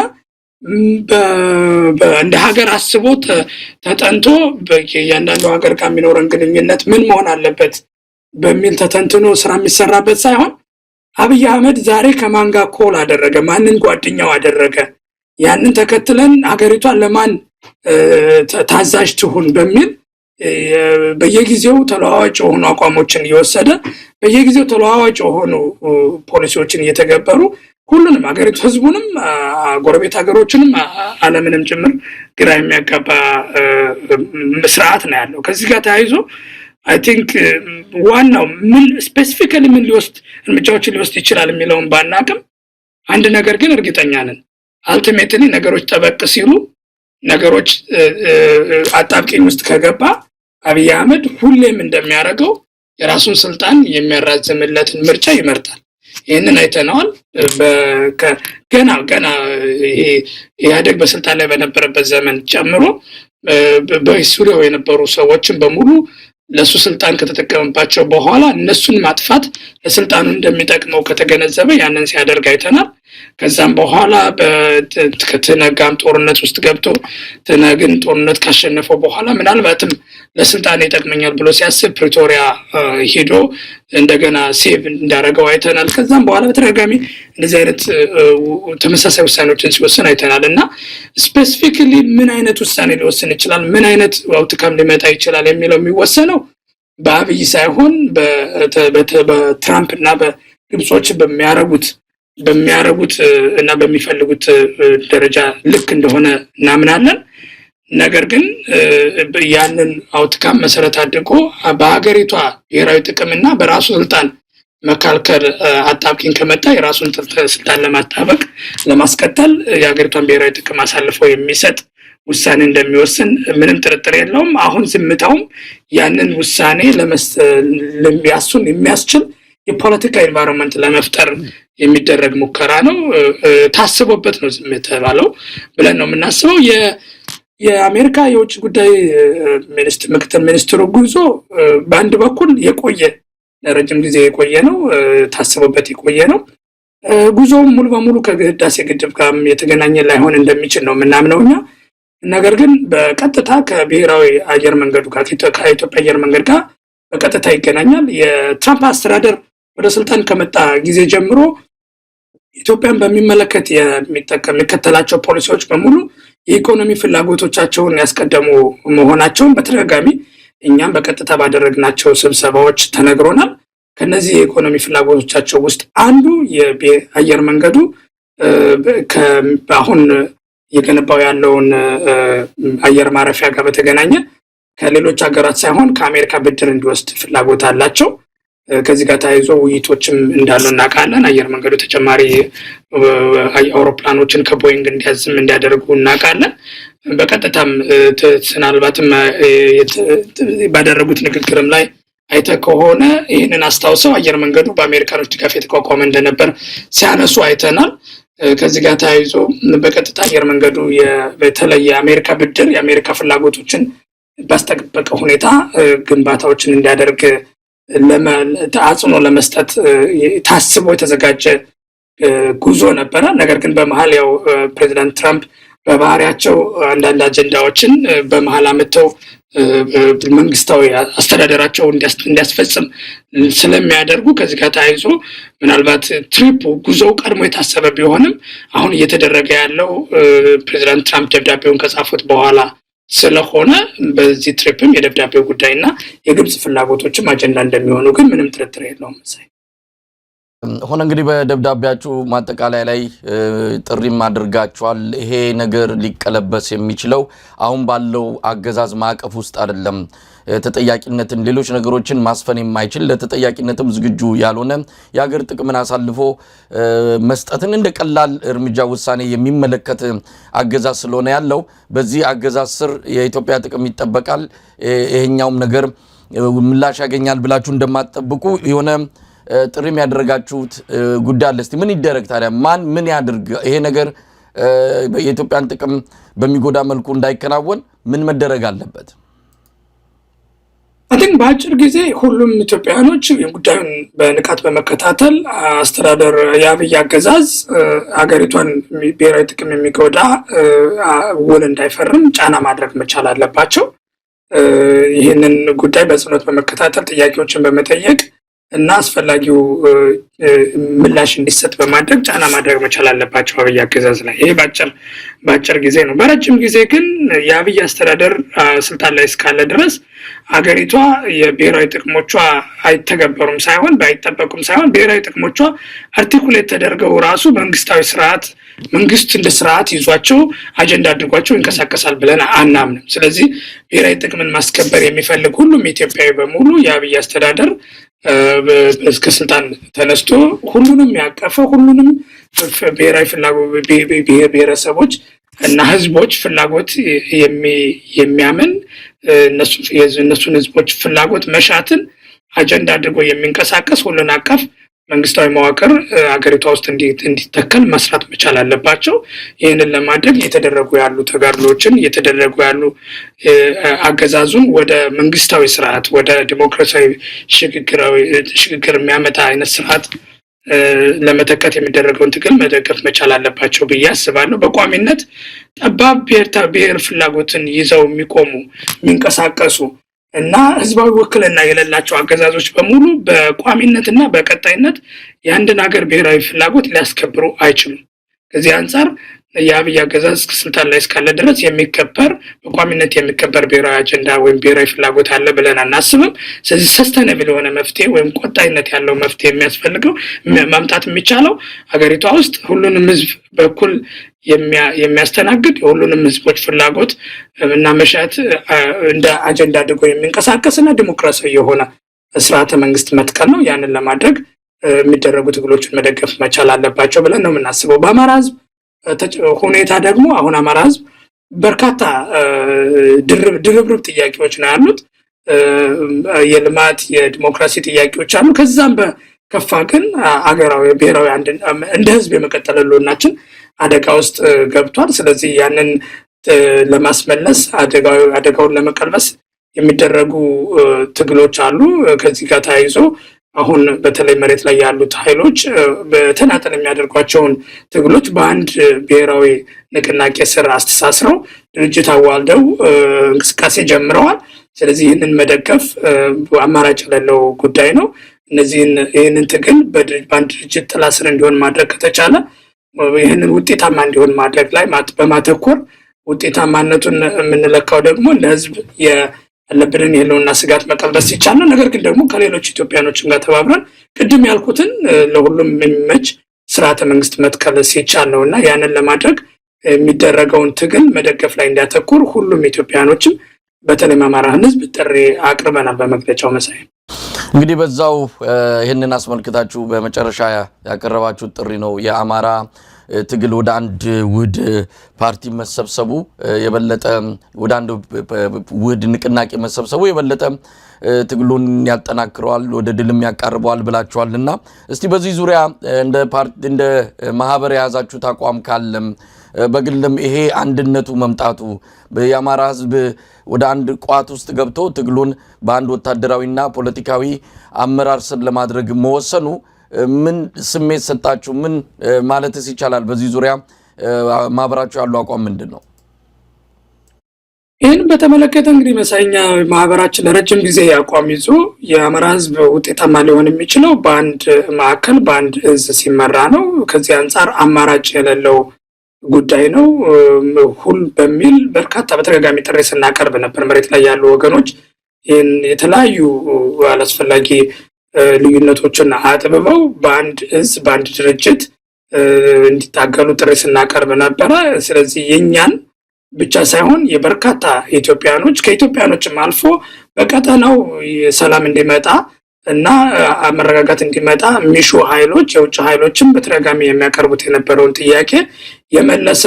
እንደ ሀገር አስቦ ተጠንቶ በእያንዳንዱ ሀገር ጋር የሚኖረን ግንኙነት ምን መሆን አለበት በሚል ተተንትኖ ስራ የሚሰራበት ሳይሆን አብይ አህመድ ዛሬ ከማን ጋር ኮል አደረገ፣ ማንን ጓደኛው አደረገ፣ ያንን ተከትለን ሀገሪቷን ለማን ታዛዥ ትሁን በሚል በየጊዜው ተለዋዋጭ የሆኑ አቋሞችን እየወሰደ በየጊዜው ተለዋዋጭ የሆኑ ፖሊሲዎችን እየተገበሩ ሁሉንም ሀገሪቱ ህዝቡንም ጎረቤት ሀገሮችንም ዓለምንም ጭምር ግራ የሚያጋባ ስርዓት ነው ያለው። ከዚህ ጋር ተያይዞ አይ ቲንክ ዋናው ምን ስፔሲፊካሊ ምን እርምጃዎችን ሊወስድ ይችላል የሚለውን ባናቅም አንድ ነገር ግን እርግጠኛ ነን። አልቲሜትሊ ነገሮች ጠበቅ ሲሉ ነገሮች አጣብቂኝ ውስጥ ከገባ አብይ አህመድ ሁሌም እንደሚያደርገው የራሱን ስልጣን የሚያራዝምለትን ምርጫ ይመርጣል። ይህንን አይተነዋል። ገና ይሄ ኢህአዴግ በስልጣን ላይ በነበረበት ዘመን ጨምሮ በሱሪያው የነበሩ ሰዎችን በሙሉ ለሱ ስልጣን ከተጠቀመባቸው በኋላ እነሱን ማጥፋት ለስልጣኑ እንደሚጠቅመው ከተገነዘበ ያንን ሲያደርግ አይተናል። ከዛም በኋላ ከትነጋም ጦርነት ውስጥ ገብቶ ትነግን ጦርነት ካሸነፈው በኋላ ምናልባትም ለስልጣን ይጠቅመኛል ብሎ ሲያስብ ፕሪቶሪያ ሄዶ እንደገና ሴቭ እንዳደረገው አይተናል። ከዛም በኋላ በተደጋጋሚ እንደዚህ አይነት ተመሳሳይ ውሳኔዎችን ሲወስን አይተናል እና ስፔሲፊካሊ ምን አይነት ውሳኔ ሊወስን ይችላል፣ ምን አይነት አውትካም ሊመጣ ይችላል የሚለው የሚወሰነው በአብይ ሳይሆን በትራምፕ እና በግብጾች በሚያረጉት እና በሚፈልጉት ደረጃ ልክ እንደሆነ እናምናለን። ነገር ግን ያንን አውትካም መሰረት አድርጎ በሀገሪቷ ብሔራዊ ጥቅምና በራሱ ስልጣን መካከል አጣብቂኝ ከመጣ የራሱን ስልጣን ለማጣበቅ ለማስቀጠል የሀገሪቷን ብሔራዊ ጥቅም አሳልፎ የሚሰጥ ውሳኔ እንደሚወስን ምንም ጥርጥር የለውም። አሁን ዝምታውም ያንን ውሳኔ ለመስያሱን የሚያስችል የፖለቲካ ኤንቫይሮንመንት ለመፍጠር የሚደረግ ሙከራ ነው። ታስቦበት ነው ዝም የተባለው ብለን ነው የምናስበው። የአሜሪካ የውጭ ጉዳይ ምክትል ሚኒስትሩ ጉዞ በአንድ በኩል የቆየ ለረጅም ጊዜ የቆየ ነው፣ ታስቦበት የቆየ ነው። ጉዞውም ሙሉ በሙሉ ከህዳሴ ግድብ ጋር የተገናኘ ላይሆን እንደሚችል ነው የምናምነው እኛ። ነገር ግን በቀጥታ ከብሔራዊ አየር መንገዱ ጋር ከኢትዮጵያ አየር መንገድ ጋር በቀጥታ ይገናኛል። የትራምፕ አስተዳደር ወደ ስልጣን ከመጣ ጊዜ ጀምሮ ኢትዮጵያን በሚመለከት የሚከተላቸው ፖሊሲዎች በሙሉ የኢኮኖሚ ፍላጎቶቻቸውን ያስቀደሙ መሆናቸውን በተደጋጋሚ እኛም በቀጥታ ባደረግናቸው ስብሰባዎች ተነግሮናል። ከነዚህ የኢኮኖሚ ፍላጎቶቻቸው ውስጥ አንዱ የአየር መንገዱ አሁን እየገነባው ያለውን አየር ማረፊያ ጋር በተገናኘ ከሌሎች ሀገራት ሳይሆን ከአሜሪካ ብድር እንዲወስድ ፍላጎት አላቸው። ከዚህ ጋር ተያይዞ ውይይቶችም እንዳሉ እናውቃለን። አየር መንገዱ ተጨማሪ አውሮፕላኖችን ከቦይንግ እንዲያዝም እንዲያደርጉ እናውቃለን። በቀጥታም ምናልባትም ባደረጉት ንግግርም ላይ አይተ ከሆነ ይህንን አስታውሰው አየር መንገዱ በአሜሪካኖች ድጋፍ የተቋቋመ እንደነበር ሲያነሱ አይተናል። ከዚህ ጋር ተያይዞ በቀጥታ አየር መንገዱ በተለይ የአሜሪካ ብድር የአሜሪካ ፍላጎቶችን ባስጠበቀ ሁኔታ ግንባታዎችን እንዲያደርግ አጽኖ ለመስጠት ታስቦ የተዘጋጀ ጉዞ ነበረ። ነገር ግን በመሀል ያው ፕሬዚዳንት ትራምፕ በባህሪያቸው አንዳንድ አጀንዳዎችን በመሀል አመተው መንግስታዊ አስተዳደራቸው እንዲያስፈጽም ስለሚያደርጉ ከዚህ ጋር ተያይዞ ምናልባት ትሪፑ ጉዞው ቀድሞ የታሰበ ቢሆንም አሁን እየተደረገ ያለው ፕሬዚዳንት ትራምፕ ደብዳቤውን ከጻፉት በኋላ ስለሆነ በዚህ ትሪፕም የደብዳቤው ጉዳይና የግብጽ ፍላጎቶችም አጀንዳ እንደሚሆኑ ግን ምንም ጥርጥር የለውም። ሆነ እንግዲህ በደብዳቤያችሁ ማጠቃለያ ላይ ጥሪም አድርጋችኋል። ይሄ ነገር ሊቀለበስ የሚችለው አሁን ባለው አገዛዝ ማዕቀፍ ውስጥ አይደለም። ተጠያቂነትን፣ ሌሎች ነገሮችን ማስፈን የማይችል ለተጠያቂነትም ዝግጁ ያልሆነ የሀገር ጥቅምን አሳልፎ መስጠትን እንደ ቀላል እርምጃ ውሳኔ የሚመለከት አገዛዝ ስለሆነ ያለው በዚህ አገዛዝ ስር የኢትዮጵያ ጥቅም ይጠበቃል፣ ይሄኛውም ነገር ምላሽ ያገኛል ብላችሁ እንደማትጠብቁ የሆነ ጥሪም ያደረጋችሁት ጉዳይ አለ። እስቲ ምን ይደረግ ታዲያ? ማን ምን ያድርግ? ይሄ ነገር የኢትዮጵያን ጥቅም በሚጎዳ መልኩ እንዳይከናወን ምን መደረግ አለበት? በአጭር ጊዜ ሁሉም ኢትዮጵያውያኖች ጉዳዩን በንቃት በመከታተል አስተዳደር የአብይ አገዛዝ ሀገሪቷን ብሔራዊ ጥቅም የሚጎዳ ውል እንዳይፈርም ጫና ማድረግ መቻል አለባቸው። ይህንን ጉዳይ በጽኖት በመከታተል ጥያቄዎችን በመጠየቅ እና አስፈላጊው ምላሽ እንዲሰጥ በማድረግ ጫና ማድረግ መቻል አለባቸው አብይ አገዛዝ ላይ። ይሄ በአጭር ጊዜ ነው። በረጅም ጊዜ ግን የአብይ አስተዳደር ስልጣን ላይ እስካለ ድረስ አገሪቷ የብሔራዊ ጥቅሞቿ አይተገበሩም ሳይሆን ባይጠበቁም ሳይሆን ብሔራዊ ጥቅሞቿ አርቲኩሌት ተደርገው ራሱ መንግስታዊ ስርዓት መንግስት እንደ ስርዓት ይዟቸው አጀንዳ አድርጓቸው ይንቀሳቀሳል ብለን አናምንም። ስለዚህ ብሔራዊ ጥቅምን ማስከበር የሚፈልግ ሁሉም ኢትዮጵያዊ በሙሉ የአብይ አስተዳደር እስከ ስልጣን ተነስቶ ሁሉንም ያቀፈ ሁሉንም ብሔራዊ ፍላጎት ብሔረሰቦች እና ህዝቦች ፍላጎት የሚያምን እነሱን ህዝቦች ፍላጎት መሻትን አጀንዳ አድርጎ የሚንቀሳቀስ ሁሉን አቀፍ መንግስታዊ መዋቅር አገሪቷ ውስጥ እንዲተከል መስራት መቻል አለባቸው። ይህንን ለማድረግ እየተደረጉ ያሉ ተጋድሎችን እየተደረጉ ያሉ አገዛዙን ወደ መንግስታዊ ስርዓት ወደ ዲሞክራሲያዊ ሽግግር የሚያመጣ አይነት ስርዓት ለመተካት የሚደረገውን ትግል መደገፍ መቻል አለባቸው ብዬ አስባለሁ። በቋሚነት ጠባብ ብሔር ፍላጎትን ይዘው የሚቆሙ የሚንቀሳቀሱ እና ህዝባዊ ውክልና የሌላቸው አገዛዞች በሙሉ በቋሚነትና በቀጣይነት የአንድን ሀገር ብሔራዊ ፍላጎት ሊያስከብሩ አይችሉም። ከዚህ አንጻር የአብይ አገዛዝ ስልጣን ላይ እስካለ ድረስ የሚከበር በቋሚነት የሚከበር ብሔራዊ አጀንዳ ወይም ብሔራዊ ፍላጎት አለ ብለን አናስብም። ስለዚህ ሰስተነብል የሆነ መፍትሄ ወይም ቀጣይነት ያለው መፍትሄ የሚያስፈልገው ማምጣት የሚቻለው ሀገሪቷ ውስጥ ሁሉንም ህዝብ በኩል የሚያስተናግድ የሁሉንም ህዝቦች ፍላጎት እና መሻት እንደ አጀንዳ አድርጎ የሚንቀሳቀስና ዲሞክራሲያዊ የሆነ ስርዓተ መንግስት መትከል ነው። ያንን ለማድረግ የሚደረጉ ትግሎችን መደገፍ መቻል አለባቸው ብለን ነው የምናስበው። በአማራ ህዝብ ሁኔታ ደግሞ አሁን አማራ ህዝብ በርካታ ድርብርብ ጥያቄዎች ነው ያሉት። የልማት የዲሞክራሲ ጥያቄዎች አሉ። ከዛም በከፋ ግን አገራዊ ብሔራዊ እንደ ህዝብ የመቀጠል ህልውናችን አደጋ ውስጥ ገብቷል። ስለዚህ ያንን ለማስመለስ አደጋውን ለመቀልበስ የሚደረጉ ትግሎች አሉ። ከዚህ ጋር ተያይዞ አሁን በተለይ መሬት ላይ ያሉት ኃይሎች በተናጠል የሚያደርጓቸውን ትግሎች በአንድ ብሔራዊ ንቅናቄ ስር አስተሳስረው ድርጅት አዋልደው እንቅስቃሴ ጀምረዋል። ስለዚህ ይህንን መደገፍ አማራጭ የሌለው ጉዳይ ነው። ይህንን ትግል በአንድ ድርጅት ጥላ ስር እንዲሆን ማድረግ ከተቻለ ይህንን ውጤታማ እንዲሆን ማድረግ ላይ በማተኮር ውጤታማነቱን የምንለካው ደግሞ ለህዝብ ያለብንን የህልውና ስጋት መቀልበስ ሲቻል ነው። ነገር ግን ደግሞ ከሌሎች ኢትዮጵያኖችም ጋር ተባብረን ቅድም ያልኩትን ለሁሉም የሚመች ስርዓተ መንግስት መትከል ሲቻል ነው እና ያንን ለማድረግ የሚደረገውን ትግል መደገፍ ላይ እንዲያተኩር ሁሉም ኢትዮጵያኖችም በተለይ አማራን ህዝብ ጥሪ አቅርበናል በመግለጫው መሳይ። እንግዲህ በዛው ይህንን አስመልክታችሁ በመጨረሻ ያቀረባችሁት ጥሪ ነው የአማራ ትግል ወደ አንድ ውህድ ፓርቲ መሰብሰቡ የበለጠ ወደ አንድ ውህድ ንቅናቄ መሰብሰቡ የበለጠ ትግሉን ያጠናክረዋል፣ ወደ ድልም ያቃርበዋል ብላችኋልና እስቲ በዚህ ዙሪያ እንደ ማህበር የያዛችሁት አቋም ካለም በግልም ይሄ አንድነቱ መምጣቱ የአማራ ህዝብ ወደ አንድ ቋት ውስጥ ገብቶ ትግሉን በአንድ ወታደራዊና ፖለቲካዊ አመራር ስር ለማድረግ መወሰኑ ምን ስሜት ሰጣችሁ? ምን ማለትስ ይቻላል? በዚህ ዙሪያ ማህበራችሁ ያለው አቋም ምንድን ነው? ይህን በተመለከተ እንግዲህ መሳኛ ማህበራችን ለረጅም ጊዜ ያቋም ይዞ የአማራ ህዝብ ውጤታማ ሊሆን የሚችለው በአንድ ማዕከል በአንድ እዝ ሲመራ ነው። ከዚህ አንጻር አማራጭ የሌለው ጉዳይ ነው። ሁል በሚል በርካታ በተደጋጋሚ ጥሪ ስናቀርብ ነበር። መሬት ላይ ያሉ ወገኖች ይህን የተለያዩ አላስፈላጊ ልዩነቶችን አጥብበው በአንድ እዝ በአንድ ድርጅት እንዲታገሉ ጥሪ ስናቀርብ ነበረ። ስለዚህ የኛን ብቻ ሳይሆን የበርካታ ኢትዮጵያኖች ከኢትዮጵያኖችም አልፎ በቀጠናው ሰላም እንዲመጣ እና መረጋጋት እንዲመጣ ሚሹ ኃይሎች የውጭ ኃይሎችም በተደጋጋሚ የሚያቀርቡት የነበረውን ጥያቄ የመለሰ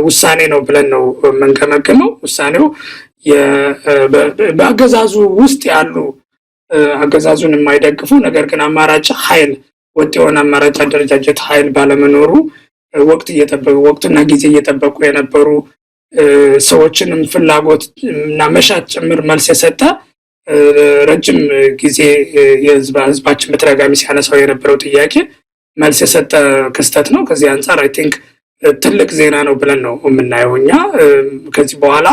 ውሳኔ ነው ብለን ነው የምንገመግመው። ውሳኔው በአገዛዙ ውስጥ ያሉ አገዛዙን የማይደግፉ ነገር ግን አማራጭ ኃይል ወጥ የሆነ አማራጭ አደረጃጀት ኃይል ባለመኖሩ ወቅትና ጊዜ እየጠበቁ የነበሩ ሰዎችንም ፍላጎት እና መሻት ጭምር መልስ የሰጠ ረጅም ጊዜ ህዝባችን በተደጋጋሚ ሲያነሳው የነበረው ጥያቄ መልስ የሰጠ ክስተት ነው። ከዚህ አንጻር አይ ቲንክ ትልቅ ዜና ነው ብለን ነው የምናየው እኛ። ከዚህ በኋላ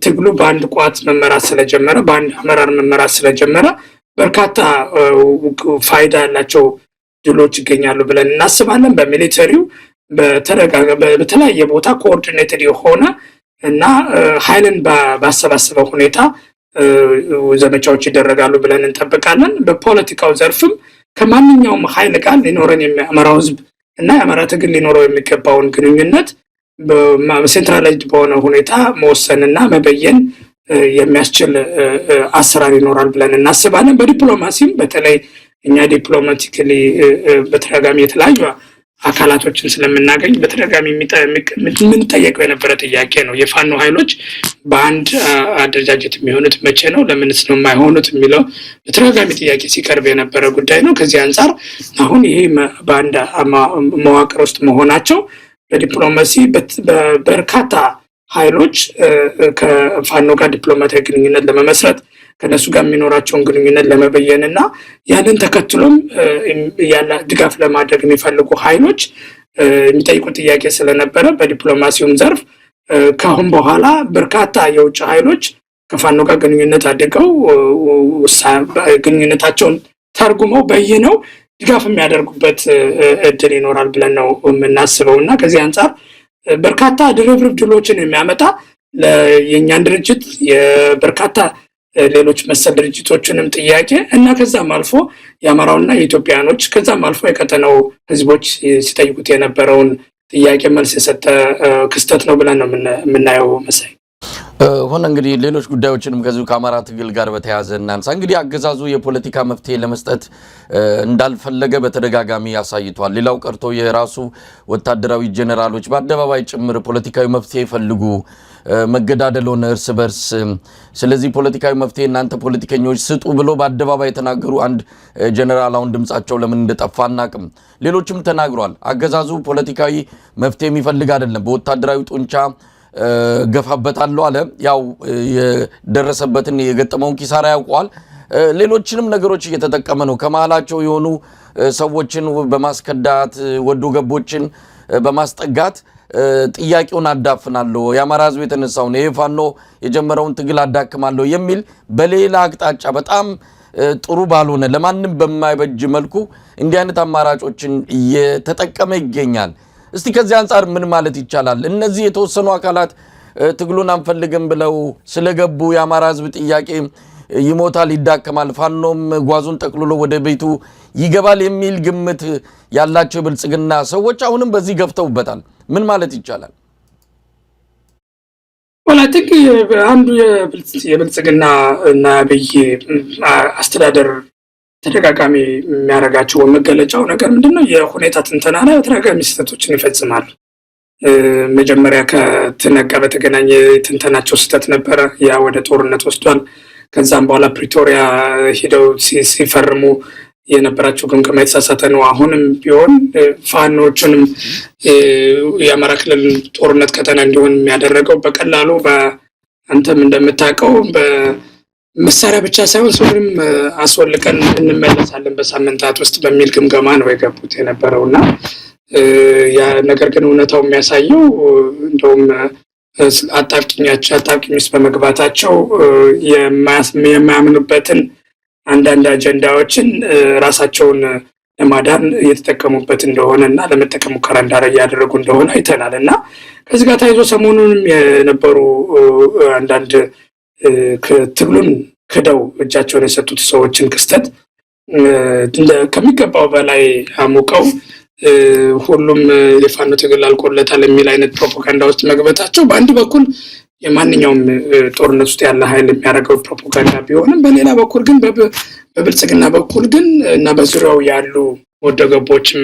ትግሉ በአንድ ቋት መመራት ስለጀመረ በአንድ አመራር መመራት ስለጀመረ በርካታ ፋይዳ ያላቸው ድሎች ይገኛሉ ብለን እናስባለን። በሚሊተሪው በተለያየ ቦታ ኮኦርዲኔትድ የሆነ እና ኃይልን ባሰባሰበው ሁኔታ ዘመቻዎች ይደረጋሉ ብለን እንጠብቃለን። በፖለቲካው ዘርፍም ከማንኛውም ኃይል ጋር ሊኖረን የአማራው ህዝብ እና የአማራ ትግል ሊኖረው የሚገባውን ግንኙነት በሴንትራላይዝድ በሆነ ሁኔታ መወሰንና መበየን የሚያስችል አሰራር ይኖራል ብለን እናስባለን። በዲፕሎማሲም በተለይ እኛ ዲፕሎማቲካሊ በተደጋጋሚ የተለያዩ አካላቶችን ስለምናገኝ በተደጋጋሚ የምንጠየቀው የነበረ ጥያቄ ነው። የፋኖ ኃይሎች በአንድ አደረጃጀት የሚሆኑት መቼ ነው? ለምንስ ነው የማይሆኑት? የሚለው በተደጋጋሚ ጥያቄ ሲቀርብ የነበረ ጉዳይ ነው። ከዚህ አንጻር አሁን ይሄ በአንድ መዋቅር ውስጥ መሆናቸው በዲፕሎማሲ በርካታ ኃይሎች ከፋኖ ጋር ዲፕሎማቲያዊ ግንኙነት ለመመስረት ከነሱ ጋር የሚኖራቸውን ግንኙነት ለመበየን እና ያንን ተከትሎም ያለ ድጋፍ ለማድረግ የሚፈልጉ ኃይሎች የሚጠይቁት ጥያቄ ስለነበረ በዲፕሎማሲውም ዘርፍ ከአሁን በኋላ በርካታ የውጭ ኃይሎች ከፋኖ ጋር ግንኙነት አድርገው ግንኙነታቸውን ተርጉመው በይነው ድጋፍ የሚያደርጉበት እድል ይኖራል ብለን ነው የምናስበው እና ከዚህ አንጻር በርካታ ድርብርብ ድሎችን የሚያመጣ የእኛን ድርጅት የበርካታ ሌሎች መሰል ድርጅቶችንም ጥያቄ እና ከዛም አልፎ የአማራውና የኢትዮጵያኖች ከዛም አልፎ የቀጠናው ህዝቦች ሲጠይቁት የነበረውን ጥያቄ መልስ የሰጠ ክስተት ነው ብለን ነው የምናየው። መሳይ ሆነ እንግዲህ ሌሎች ጉዳዮችንም ከዚሁ ከአማራ ትግል ጋር በተያያዘ እናንሳ። እንግዲህ አገዛዙ የፖለቲካ መፍትሄ ለመስጠት እንዳልፈለገ በተደጋጋሚ ያሳይቷል። ሌላው ቀርቶ የራሱ ወታደራዊ ጄኔራሎች በአደባባይ ጭምር ፖለቲካዊ መፍትሄ ፈልጉ መገዳደል ሆነ እርስ በርስ ስለዚህ ፖለቲካዊ መፍትሄ እናንተ ፖለቲከኞች ስጡ ብሎ በአደባባይ የተናገሩ አንድ ጄኔራል አሁን ድምጻቸው ለምን እንደጠፋ አናቅም። ሌሎችም ተናግሯል። አገዛዙ ፖለቲካዊ መፍትሄ የሚፈልግ አይደለም፣ በወታደራዊ ጡንቻ ገፋበታለሁ አለ። ያው የደረሰበትን የገጠመውን ኪሳራ ያውቀዋል። ሌሎችንም ነገሮች እየተጠቀመ ነው። ከመሃላቸው የሆኑ ሰዎችን በማስከዳት ወዶ ገቦችን በማስጠጋት ጥያቄውን አዳፍናለሁ፣ የአማራ ህዝብ የተነሳውን የፋኖ የጀመረውን ትግል አዳክማለሁ የሚል በሌላ አቅጣጫ በጣም ጥሩ ባልሆነ ለማንም በማይበጅ መልኩ እንዲህ አይነት አማራጮችን እየተጠቀመ ይገኛል። እስቲ ከዚህ አንጻር ምን ማለት ይቻላል? እነዚህ የተወሰኑ አካላት ትግሉን አንፈልግም ብለው ስለገቡ የአማራ ህዝብ ጥያቄ ይሞታል፣ ይዳከማል፣ ፋኖም ጓዙን ጠቅልሎ ወደ ቤቱ ይገባል የሚል ግምት ያላቸው ብልጽግና ሰዎች አሁንም በዚህ ገፍተውበታል። ምን ማለት ይቻላል? ወላትክ አንዱ የብልጽግና እና አብይ አስተዳደር ተደጋጋሚ የሚያደርጋቸው መገለጫው ነገር ምንድነው? የሁኔታ ትንተና ላይ በተደጋጋሚ ስህተቶችን ይፈጽማል። መጀመሪያ ከትነጋ በተገናኘ ትንተናቸው ስህተት ነበረ። ያ ወደ ጦርነት ወስዷል። ከዛም በኋላ ፕሪቶሪያ ሄደው ሲፈርሙ የነበራቸው ግምገማ የተሳሳተ ነው። አሁንም ቢሆን ፋኖቹንም የአማራ ክልል ጦርነት ቀጠና እንዲሆን የሚያደረገው በቀላሉ በአንተም እንደምታውቀው በመሳሪያ ብቻ ሳይሆን ሰውንም አስወልቀን እንመለሳለን በሳምንታት ውስጥ በሚል ግምገማ ነው የገቡት የነበረው እና ያ ነገር ግን እውነታው የሚያሳየው እንደውም አጣብቂኝ ውስጥ በመግባታቸው የማያምኑበትን አንዳንድ አጀንዳዎችን ራሳቸውን ለማዳን እየተጠቀሙበት እንደሆነ እና ለመጠቀም ሙከራ እያደረጉ እንደሆነ አይተናል እና ከዚህ ጋር ተያይዞ ሰሞኑንም የነበሩ አንዳንድ ትግሉን ክደው እጃቸውን የሰጡት ሰዎችን ክስተት ከሚገባው በላይ አሙቀው ሁሉም የፋኖ ትግል አልቆለታል የሚል አይነት ፕሮፓጋንዳ ውስጥ መግባታቸው በአንድ በኩል የማንኛውም ጦርነት ውስጥ ያለ ኃይል የሚያደርገው ፕሮፓጋንዳ ቢሆንም በሌላ በኩል ግን በብልጽግና በኩል ግን እና በዙሪያው ያሉ ወደገቦችም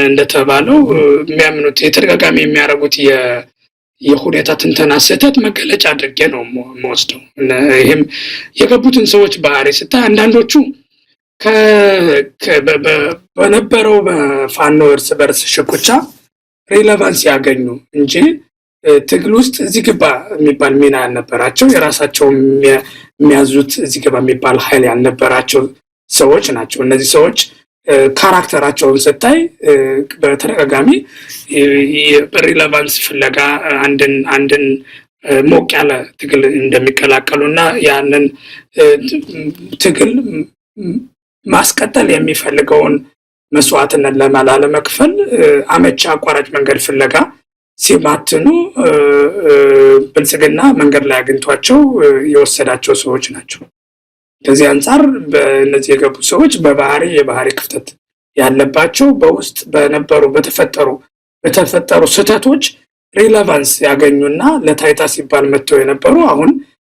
እንደተባለው የሚያምኑት የተደጋጋሚ የሚያደርጉት የሁኔታ ትንተና ስህተት መገለጫ አድርጌ ነው የምወስደው። ይህም የገቡትን ሰዎች ባህሪ ስታይ አንዳንዶቹ በነበረው በፋኖ እርስ በርስ ሽኩቻ ሬሌቫንስ ያገኙ እንጂ ትግል ውስጥ እዚህ ግባ የሚባል ሚና ያልነበራቸው የራሳቸው የሚያዙት እዚህ ግባ የሚባል ኃይል ያልነበራቸው ሰዎች ናቸው። እነዚህ ሰዎች ካራክተራቸውን ስታይ በተደጋጋሚ በሬሌቫንስ ፍለጋ አንድን ሞቅ ያለ ትግል እንደሚቀላቀሉ እና ያንን ትግል ማስቀጠል የሚፈልገውን መስዋዕትነት ላለመክፈል አመቺ አቋራጭ መንገድ ፍለጋ ሲማትኑ ብልጽግና መንገድ ላይ አግኝቷቸው የወሰዳቸው ሰዎች ናቸው። ከዚህ አንጻር በእነዚህ የገቡ ሰዎች የባህሪ ክፍተት ያለባቸው በውስጥ በተፈጠሩ ስህተቶች ሬሌቫንስ ያገኙና ለታይታ ሲባል መጥተው የነበሩ አሁን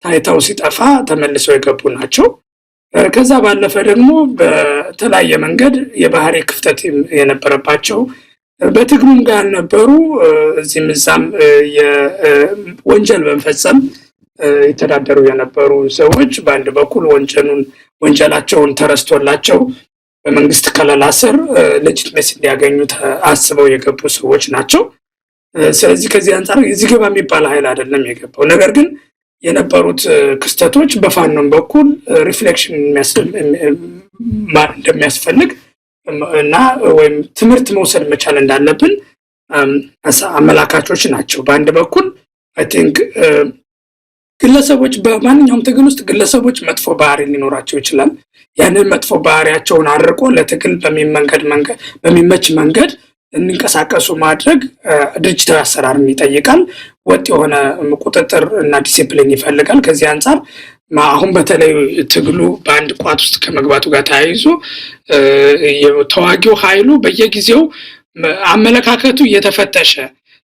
ታይታው ሲጠፋ ተመልሰው የገቡ ናቸው። ከዛ ባለፈ ደግሞ በተለያየ መንገድ የባህሪ ክፍተት የነበረባቸው በትግሉም ጋር ያልነበሩ እዚህም እዛም ወንጀል በመፈጸም የተዳደሩ የነበሩ ሰዎች በአንድ በኩል ወንጀላቸውን ተረስቶላቸው በመንግስት ከለላ ስር ሌጂትሜሲ እንዲያገኙ አስበው የገቡ ሰዎች ናቸው። ስለዚህ ከዚህ አንጻር እዚህ ግባ የሚባል ኃይል አይደለም የገባው። ነገር ግን የነበሩት ክስተቶች በፋኖም በኩል ሪፍሌክሽን እንደሚያስፈልግ እና ወይም ትምህርት መውሰድ መቻል እንዳለብን አመላካቾች ናቸው። በአንድ በኩል አይ ቲንክ ግለሰቦች በማንኛውም ትግል ውስጥ ግለሰቦች መጥፎ ባህሪ ሊኖራቸው ይችላል። ያንን መጥፎ ባህሪያቸውን አድርቆ ለትግል በሚመች መንገድ እንንቀሳቀሱ ማድረግ ድርጅታዊ አሰራርን ይጠይቃል። ወጥ የሆነ ቁጥጥር እና ዲሲፕሊን ይፈልጋል። ከዚህ አንጻር አሁን በተለይ ትግሉ በአንድ ቋት ውስጥ ከመግባቱ ጋር ተያይዞ ተዋጊው ኃይሉ በየጊዜው አመለካከቱ እየተፈተሸ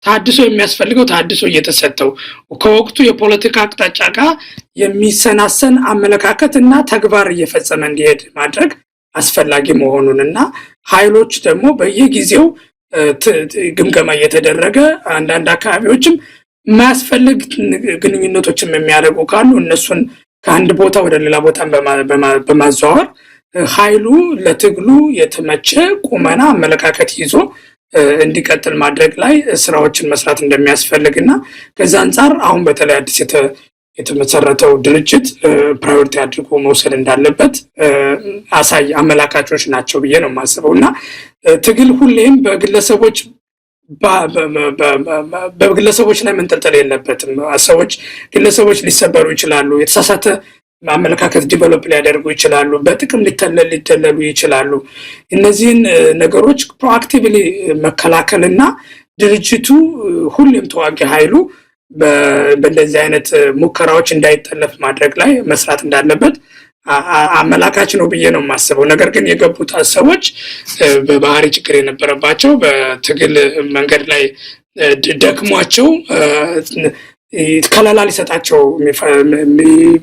ታድሶ የሚያስፈልገው ታድሶ እየተሰጠው ከወቅቱ የፖለቲካ አቅጣጫ ጋር የሚሰናሰን አመለካከት እና ተግባር እየፈጸመ እንዲሄድ ማድረግ አስፈላጊ መሆኑንና ኃይሎች ደግሞ በየጊዜው ግምገማ እየተደረገ አንዳንድ አካባቢዎችም የማያስፈልግ ግንኙነቶችም የሚያደርጉ ካሉ እነሱን ከአንድ ቦታ ወደ ሌላ ቦታ በማዘዋወር ኃይሉ ለትግሉ የተመቸ ቁመና አመለካከት ይዞ እንዲቀጥል ማድረግ ላይ ስራዎችን መስራት እንደሚያስፈልግና ከዛ አንጻር አሁን በተለይ አዲስ የተመሰረተው ድርጅት ፕራዮሪቲ አድርጎ መውሰድ እንዳለበት አመላካቾች ናቸው ብዬ ነው የማስበው። እና ትግል ሁሌም በግለሰቦች ላይ መንጠልጠል የለበትም። ግለሰቦች ሊሰበሩ ይችላሉ። የተሳሳተ አመለካከት ዲቨሎፕ ሊያደርጉ ይችላሉ። በጥቅም ሊደለሉ ይችላሉ። እነዚህን ነገሮች ፕሮአክቲቭሊ መከላከልና ድርጅቱ ሁሌም ተዋጊ ኃይሉ በእንደዚህ አይነት ሙከራዎች እንዳይጠለፍ ማድረግ ላይ መስራት እንዳለበት አመላካች ነው ብዬ ነው የማስበው። ነገር ግን የገቡት ሰዎች በባህሪ ችግር የነበረባቸው በትግል መንገድ ላይ ደክሟቸው ከለላ ሊሰጣቸው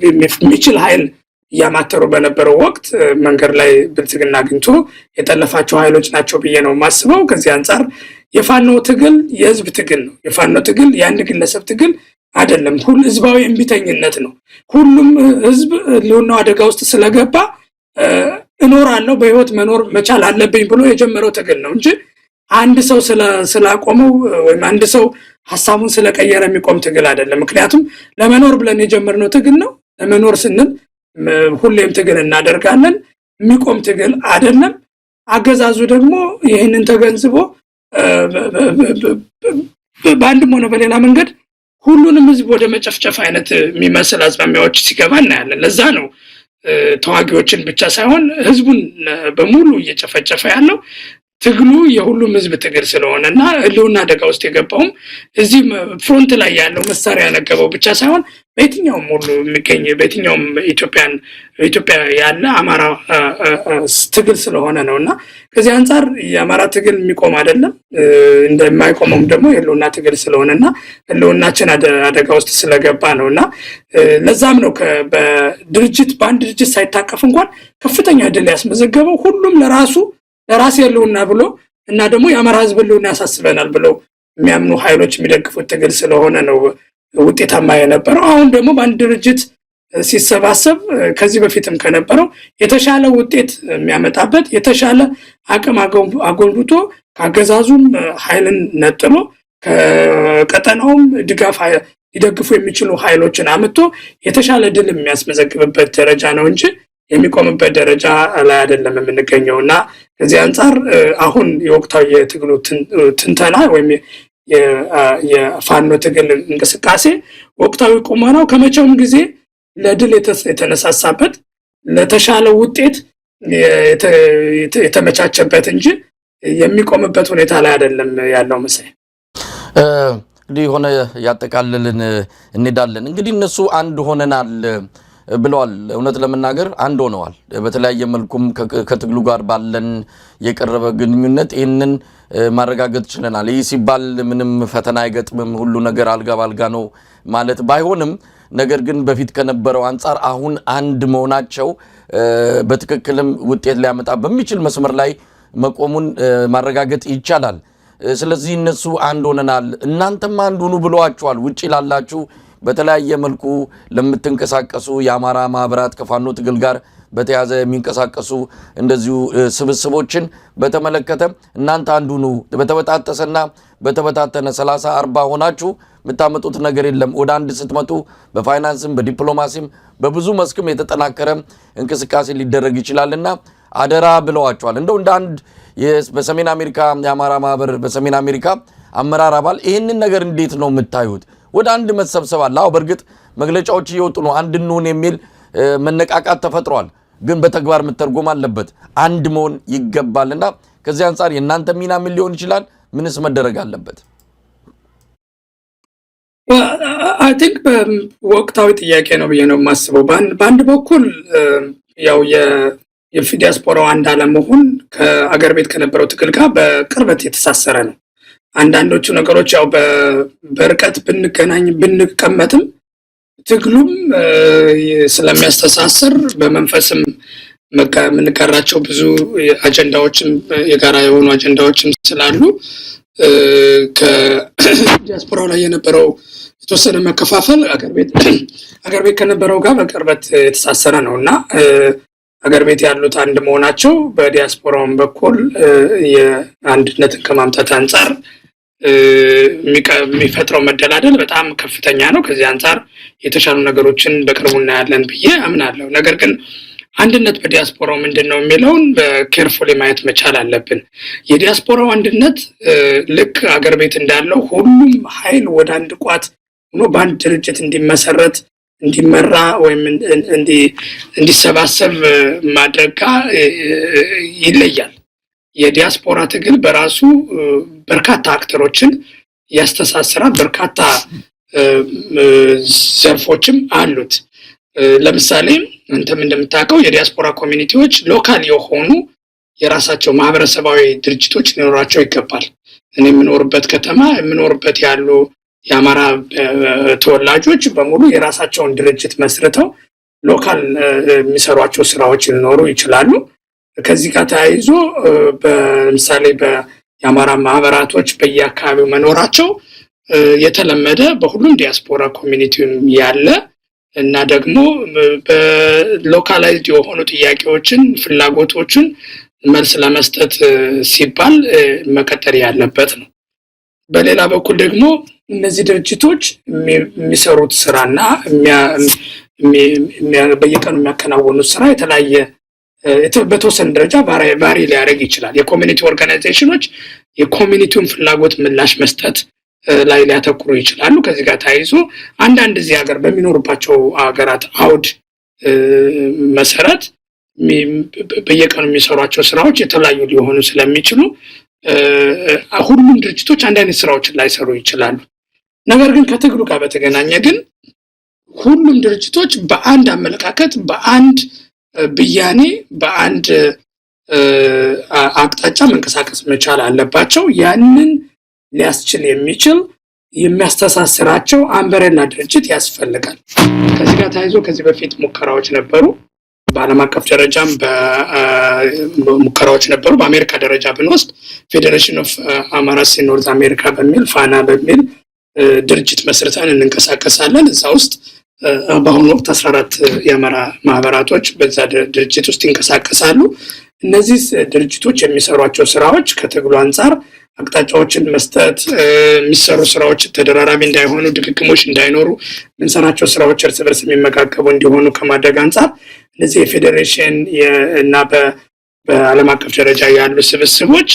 የሚችል ኃይል እያማተሩ በነበረው ወቅት መንገድ ላይ ብልጽግና አግኝቶ የጠለፋቸው ኃይሎች ናቸው ብዬ ነው የማስበው። ከዚህ አንጻር የፋኖ ትግል የህዝብ ትግል ነው። የፋኖ ትግል የአንድ ግለሰብ ትግል አይደለም። ህዝባዊ እምቢተኝነት ነው። ሁሉም ህዝብ ህልውናው አደጋ ውስጥ ስለገባ እኖራለሁ በህይወት መኖር መቻል አለብኝ ብሎ የጀመረው ትግል ነው እንጂ አንድ ሰው ስላቆመው ወይም አንድ ሰው ሀሳቡን ስለቀየረ የሚቆም ትግል አይደለም። ምክንያቱም ለመኖር ብለን የጀመርነው ትግል ነው። ለመኖር ስንል ሁሌም ትግል እናደርጋለን። የሚቆም ትግል አይደለም። አገዛዙ ደግሞ ይህንን ተገንዝቦ በአንድም ሆነ በሌላ መንገድ ሁሉንም ህዝብ ወደ መጨፍጨፍ አይነት የሚመስል አዝማሚያዎች ሲገባ እናያለን። ለዛ ነው ተዋጊዎችን ብቻ ሳይሆን ህዝቡን በሙሉ እየጨፈጨፈ ያለው ትግሉ የሁሉም ህዝብ ትግል ስለሆነና ህልውና አደጋ ውስጥ የገባውም እዚህ ፍሮንት ላይ ያለው መሳሪያ ያነገበው ብቻ ሳይሆን በየትኛውም ሁሉ የሚገኝ በየትኛውም ኢትዮጵያ ያለ አማራ ትግል ስለሆነ ነውና ከዚህ አንፃር የአማራ ትግል የሚቆም አይደለም። እንደማይቆመውም ደግሞ የህልውና ትግል ስለሆነና ህልውናችን አደጋ ውስጥ ስለገባ ነውና ለዛም ነው በድርጅት በአንድ ድርጅት ሳይታቀፍ እንኳን ከፍተኛ ድል ያስመዘገበው ሁሉም ለራስ ህልውና ብሎ እና ደግሞ የአማራ ህዝብ ህልውና ያሳስበናል ብሎ የሚያምኑ ኃይሎች የሚደግፉት ትግል ስለሆነ ነው ውጤታማ የነበረው። አሁን ደግሞ በአንድ ድርጅት ሲሰባሰብ ከዚህ በፊትም ከነበረው የተሻለ ውጤት የሚያመጣበት የተሻለ አቅም አጎልብቶ ካገዛዙም ኃይልን ነጥሎ ከቀጠናውም ድጋፍ ሊደግፉ የሚችሉ ኃይሎችን አምጥቶ የተሻለ ድል የሚያስመዘግብበት ደረጃ ነው እንጂ የሚቆምበት ደረጃ ላይ አይደለም የምንገኘውና ከዚህ አንፃር አሁን የወቅታዊ የትግሉ ትንተና ወይም የፋኖ ትግል እንቅስቃሴ ወቅታዊ ቁመናው ከመቼውም ጊዜ ለድል የተነሳሳበት ለተሻለ ውጤት የተመቻቸበት እንጂ የሚቆምበት ሁኔታ ላይ አይደለም ያለው መሰለኝ። እንግዲህ ሆነ ያጠቃልልን እንሄዳለን። እንግዲህ እነሱ አንድ ሆነናል ብለዋል። እውነት ለመናገር አንድ ሆነዋል። በተለያየ መልኩም ከትግሉ ጋር ባለን የቀረበ ግንኙነት ይህንን ማረጋገጥ ችለናል። ይህ ሲባል ምንም ፈተና አይገጥምም፣ ሁሉ ነገር አልጋ ባልጋ ነው ማለት ባይሆንም ነገር ግን በፊት ከነበረው አንጻር አሁን አንድ መሆናቸው በትክክልም ውጤት ሊያመጣ በሚችል መስመር ላይ መቆሙን ማረጋገጥ ይቻላል። ስለዚህ እነሱ አንድ ሆነናል እናንተም አንድ ሁኑ ብለዋቸዋል። ውጪ ላላችሁ በተለያየ መልኩ ለምትንቀሳቀሱ የአማራ ማህበራት ከፋኖ ትግል ጋር በተያዘ የሚንቀሳቀሱ እንደዚሁ ስብስቦችን በተመለከተ እናንተ አንድ ሁኑ፣ በተበጣጠሰና በተበታተነ 30 40 ሆናችሁ የምታመጡት ነገር የለም። ወደ አንድ ስትመጡ በፋይናንስም በዲፕሎማሲም በብዙ መስክም የተጠናከረ እንቅስቃሴ ሊደረግ ይችላልና አደራ ብለዋቸዋል። እንደው እንደ አንድ በሰሜን አሜሪካ የአማራ ማህበር በሰሜን አሜሪካ አመራር አባል ይህንን ነገር እንዴት ነው የምታዩት? ወደ አንድ መሰብሰብ አለ። አዎ በእርግጥ መግለጫዎች እየወጡ ነው፣ አንድ እንሁን የሚል መነቃቃት ተፈጥሯል። ግን በተግባር መተርጎም አለበት፣ አንድ መሆን ይገባልና ከዚህ አንፃር የእናንተ ሚና ምን ሊሆን ይችላል? ምንስ መደረግ አለበት? አይ ቲንክ ወቅታዊ ጥያቄ ነው ብዬ ነው የማስበው። በአንድ በኩል ያው የዲያስፖራው አንድ አለመሆን ከአገር ቤት ከነበረው ትግል ጋር በቅርበት የተሳሰረ ነው። አንዳንዶቹ ነገሮች ያው በርቀት ብንገናኝ ብንቀመጥም ትግሉም ስለሚያስተሳስር በመንፈስም የምንቀራቸው ብዙ አጀንዳዎችም የጋራ የሆኑ አጀንዳዎችም ስላሉ ከዲያስፖራው ላይ የነበረው የተወሰነ መከፋፈል አገር ቤት ከነበረው ጋር በቅርበት የተሳሰረ ነውና አገር ቤት ያሉት አንድ መሆናቸው በዲያስፖራውም በኩል የአንድነትን ከማምጣት አንፃር የሚፈጥረው መደላደል በጣም ከፍተኛ ነው። ከዚህ አንፃር የተሻሉ ነገሮችን በቅርቡ እናያለን ብዬ አምናለሁ። ነገር ግን አንድነት በዲያስፖራው ምንድነው የሚለውን በኬርፉሊ ማየት መቻል አለብን። የዲያስፖራው አንድነት ልክ አገር ቤት እንዳለው ሁሉም ኃይል ወደ አንድ ቋት ሆኖ በአንድ ድርጅት እንዲመሰረት እንዲመራ ወይም እንዲሰባሰብ ማድረግ ይለያል። የዲያስፖራ ትግል በራሱ በርካታ አክተሮችን ያስተሳስራል። በርካታ ዘርፎችም አሉት። ለምሳሌ አንተም እንደምታውቀው የዲያስፖራ ኮሚኒቲዎች ሎካል የሆኑ የራሳቸው ማህበረሰባዊ ድርጅቶች ሊኖራቸው ይገባል። እኔ የምኖርበት ከተማ የምኖርበት ያሉ የአማራ ተወላጆች በሙሉ የራሳቸውን ድርጅት መስርተው ሎካል የሚሰሯቸው ስራዎች ሊኖሩ ይችላሉ። ከዚህ ጋር ተያይዞ ለምሳሌ የአማራ ማህበራቶች በየአካባቢው መኖራቸው የተለመደ በሁሉም ዲያስፖራ ኮሚኒቲም ያለ እና ደግሞ በሎካላይዝድ የሆኑ ጥያቄዎችን ፍላጎቶችን መልስ ለመስጠት ሲባል መቀጠል ያለበት ነው። በሌላ በኩል ደግሞ እነዚህ ድርጅቶች የሚሰሩት ስራና በየቀኑ የሚያከናውኑት ስራ የተለያየ በተወሰነ ደረጃ ባሪ ሊያደርግ ይችላል። የኮሚኒቲ ኦርጋናይዜሽኖች የኮሚኒቲውን ፍላጎት ምላሽ መስጠት ላይ ሊያተኩሩ ይችላሉ። ከዚህ ጋር ተያይዞ አንዳንድ እዚህ ሀገር በሚኖሩባቸው ሀገራት አውድ መሰረት በየቀኑ የሚሰሯቸው ስራዎች የተለያዩ ሊሆኑ ስለሚችሉ ሁሉም ድርጅቶች አንድ አይነት ስራዎችን ላይሰሩ ይችላሉ። ነገር ግን ከትግሉ ጋር በተገናኘ ግን ሁሉም ድርጅቶች በአንድ አመለካከት፣ በአንድ ብያኔ፣ በአንድ አቅጣጫ መንቀሳቀስ መቻል አለባቸው። ያንን ሊያስችል የሚችል የሚያስተሳስራቸው አምበረላ ድርጅት ያስፈልጋል። ከዚህ ጋር ተያይዞ ከዚህ በፊት ሙከራዎች ነበሩ። በዓለም አቀፍ ደረጃም ሙከራዎች ነበሩ። በአሜሪካ ደረጃ ብንወስድ ፌዴሬሽን ኦፍ አማራስ ኢን ኖርዝ አሜሪካ በሚል ፋና በሚል ድርጅት መስርተን እንንቀሳቀሳለን። እዛ ውስጥ በአሁኑ ወቅት 14 የአማራ ማህበራቶች በዛ ድርጅት ውስጥ ይንቀሳቀሳሉ። እነዚህ ድርጅቶች የሚሰሯቸው ስራዎች ከትግሉ አንጻር አቅጣጫዎችን መስጠት፣ የሚሰሩ ስራዎች ተደራራቢ እንዳይሆኑ፣ ድግግሞች እንዳይኖሩ፣ የምንሰራቸው ስራዎች እርስ በርስ የሚመጋገቡ እንዲሆኑ ከማድረግ አንጻር እነዚህ የፌዴሬሽን እና በዓለም አቀፍ ደረጃ ያሉ ስብስቦች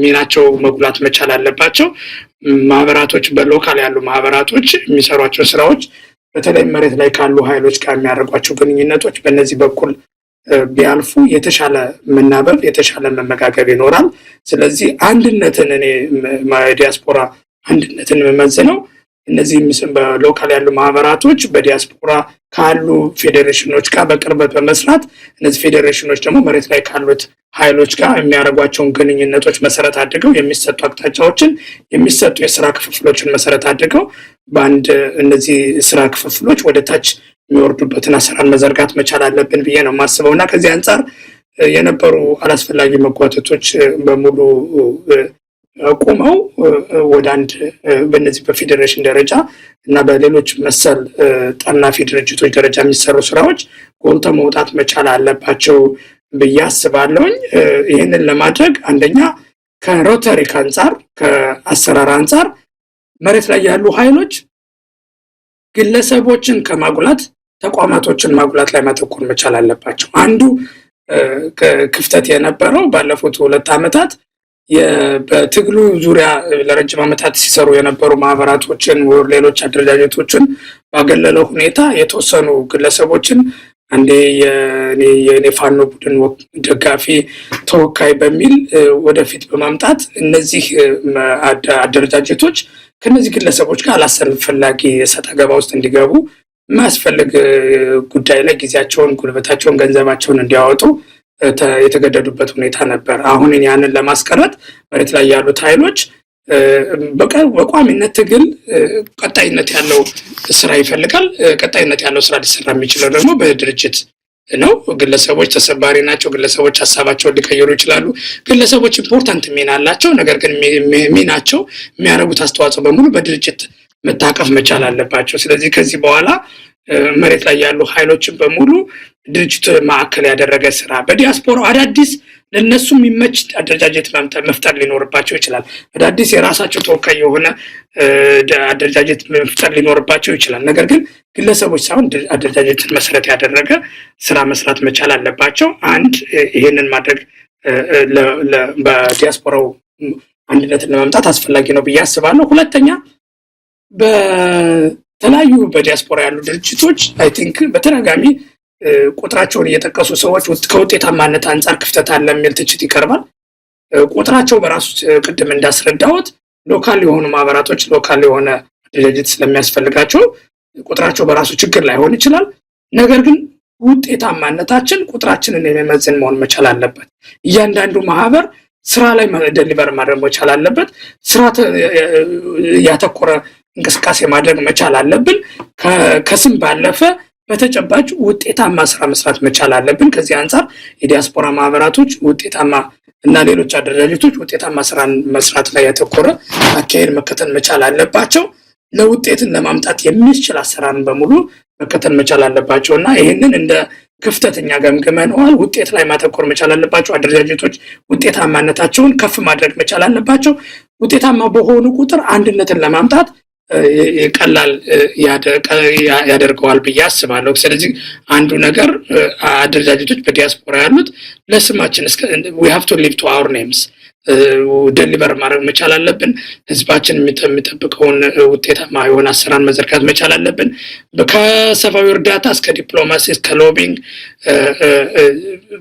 ሚናቸው መጉላት መቻል አለባቸው። ማህበራቶች በሎካል ያሉ ማህበራቶች የሚሰሯቸው ስራዎች በተለይ መሬት ላይ ካሉ ኃይሎች ጋር የሚያደርጓቸው ግንኙነቶች በእነዚህ በኩል ቢያልፉ የተሻለ መናበብ የተሻለ መመጋገብ ይኖራል። ስለዚህ አንድነትን እኔ ዲያስፖራ አንድነትን መመዘነው እነዚህ በሎካል ያሉ ማህበራቶች በዲያስፖራ ካሉ ፌዴሬሽኖች ጋር በቅርበት በመስራት እነዚህ ፌዴሬሽኖች ደግሞ መሬት ላይ ካሉት ኃይሎች ጋር የሚያደርጓቸውን ግንኙነቶች መሰረት አድርገው የሚሰጡ አቅጣጫዎችን የሚሰጡ የስራ ክፍፍሎችን መሰረት አድርገው በአንድ እነዚህ ስራ ክፍፍሎች ወደ ታች የሚወርዱበትን አሰራር መዘርጋት መቻል አለብን ብዬ ነው የማስበው እና ከዚህ አንጻር የነበሩ አላስፈላጊ መጓተቶች በሙሉ ቆመው ወደ አንድ በእነዚህ በፌዴሬሽን ደረጃ እና በሌሎች መሰል ጠናፊ ድርጅቶች ደረጃ የሚሰሩ ስራዎች ጎልተው መውጣት መቻል አለባቸው ብዬ አስባለሁኝ። ይህንን ለማድረግ አንደኛ ከሮተሪክ አንጻር ከአሰራር አንጻር መሬት ላይ ያሉ ኃይሎች ግለሰቦችን ከማጉላት ተቋማቶችን ማጉላት ላይ ማተኮር መቻል አለባቸው። አንዱ ክፍተት የነበረው ባለፉት 2 ዓመታት በትግሉ ዙሪያ ለረጅም ዓመታት ሲሰሩ የነበሩ ማህበራቶችን ወይ ሌሎች አደረጃጀቶችን ባገለለው ሁኔታ የተወሰኑ ግለሰቦችን አንዴ የኔ ፋኖ ቡድን ደጋፊ ተወካይ በሚል ወደፊት በማምጣት እነዚህ አደረጃጀቶች ከነዚህ ግለሰቦች ጋር አላስፈላጊ የሰጣ ገባ ውስጥ እንዲገቡ ማስፈልግ ጉዳይ ላይ ጊዜያቸውን፣ ጉልበታቸውን፣ ገንዘባቸውን እንዲያወጡ የተገደዱበት ሁኔታ ነበር። አሁን ያንን ለማስቀረት መሬት ላይ ያሉት ኃይሎች በቋሚነት ትግል ቀጣይነት ያለው ስራ ይፈልጋል። ቀጣይነት ያለው ስራ ሊሰራ የሚችለው ደግሞ በድርጅት ነው። ግለሰቦች ተሰባሪ ናቸው። ግለሰቦች ሀሳባቸውን ሊቀይሩ ይችላሉ። ግለሰቦች ኢምፖርታንት ሚና አላቸው። ነገር ግን ሚናቸው የሚያደርጉት አስተዋጽኦ በሙሉ በድርጅት መታቀፍ መቻል አለባቸው። ስለዚህ ከዚህ በኋላ መሬት ላይ ያሉ ኃይሎችን በሙሉ ድርጅት ማዕከል ያደረገ ስራ በዲያስፖራው አዳዲስ ለነሱ የሚመች አደረጃጀት መፍጠር ሊኖርባቸው ይችላል። አዳዲስ የራሳቸው ተወካይ የሆነ አደረጃጀት መፍጠር ሊኖርባቸው ይችላል። ነገር ግን ግለሰቦች ሳይሆን አደረጃጀትን መሰረት ያደረገ ስራ መስራት መቻል አለባቸው። አንድ ይሄንን ማድረግ በዲያስፖራው አንድነትን ለማምጣት አስፈላጊ ነው ብዬ አስባለሁ። ሁለተኛ በተለያዩ በዲያስፖራ ያሉ ድርጅቶች አይ ቲንክ በተደጋጋሚ ቁጥራቸውን እየጠቀሱ ሰዎች ከውጤታማነት አንጻር ክፍተት አለ የሚል ትችት ይቀርባል። ቁጥራቸው በራሱ ቅድም እንዳስረዳሁት ሎካል የሆኑ ማህበራቶች ሎካል የሆነ አደረጃጀት ስለሚያስፈልጋቸው ቁጥራቸው በራሱ ችግር ላይሆን ይችላል። ነገር ግን ውጤታማነታችን ቁጥራችንን የሚመዝን መሆን መቻል አለበት። እያንዳንዱ ማህበር ስራ ላይ ደሊቨር ማድረግ መቻል አለበት። ስራ ያተኮረ እንቅስቃሴ ማድረግ መቻል አለብን። ከስም ባለፈ በተጨባጭ ውጤታማ ስራ መስራት መቻል አለብን። ከዚህ አንጻር የዲያስፖራ ማህበራቶች ውጤታማ እና ሌሎች አደረጃጀቶች ውጤታማ ስራን መስራት ላይ ያተኮረ አካሄድ መከተል መቻል አለባቸው። ለውጤትን ለማምጣት የሚችል አሰራርን በሙሉ መከተል መቻል አለባቸው እና ይህንን እንደ ክፍተተኛ ገምግመነዋል። ውጤት ላይ ማተኮር መቻል አለባቸው። አደረጃጀቶች ውጤታማነታቸውን ከፍ ማድረግ መቻል አለባቸው። ውጤታማ በሆኑ ቁጥር አንድነትን ለማምጣት ቀላል ያደርገዋል ብዬ አስባለሁ። ስለዚህ አንዱ ነገር አደረጃጀቶች በዲያስፖራ ያሉት ለስማችን we have to live to our names ደሊቨር ማድረግ መቻል አለብን። ህዝባችን የሚጠብቀውን ውጤታማ የሆነ አሰራር መዘርጋት መቻል አለብን። ከሰብአዊ እርዳታ እስከ ዲፕሎማሲ እስከ ሎቢንግ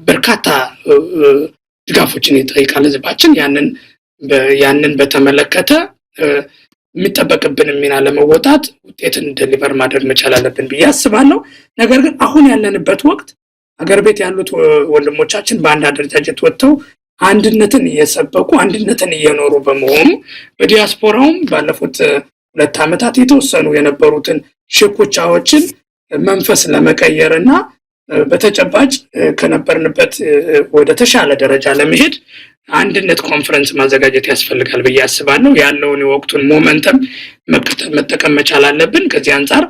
በርካታ ድጋፎችን ይጠይቃል ህዝባችን። ያንን በተመለከተ የሚጠበቅብን ሚና ለመወጣት ውጤትን ደሊቨር ማድረግ መቻል አለብን ብዬ አስባለሁ። ነገር ግን አሁን ያለንበት ወቅት ሀገር ቤት ያሉት ወንድሞቻችን በአንድ አደረጃጀት ወጥተው አንድነትን እየሰበኩ አንድነትን እየኖሩ በመሆኑ በዲያስፖራውም ባለፉት 2 ዓመታት የተወሰኑ የነበሩትን ሽኩቻዎችን መንፈስ ለመቀየርና በተጨባጭ ከነበርንበት ወደ ተሻለ ደረጃ ለመሄድ አንድነት ኮንፈረንስ ማዘጋጀት ያስፈልጋል ብዬ አስባለሁ። ያለውን የወቅቱን ሞመንተም መጠቀም መቻል አለብን። ከዚህ አንፃር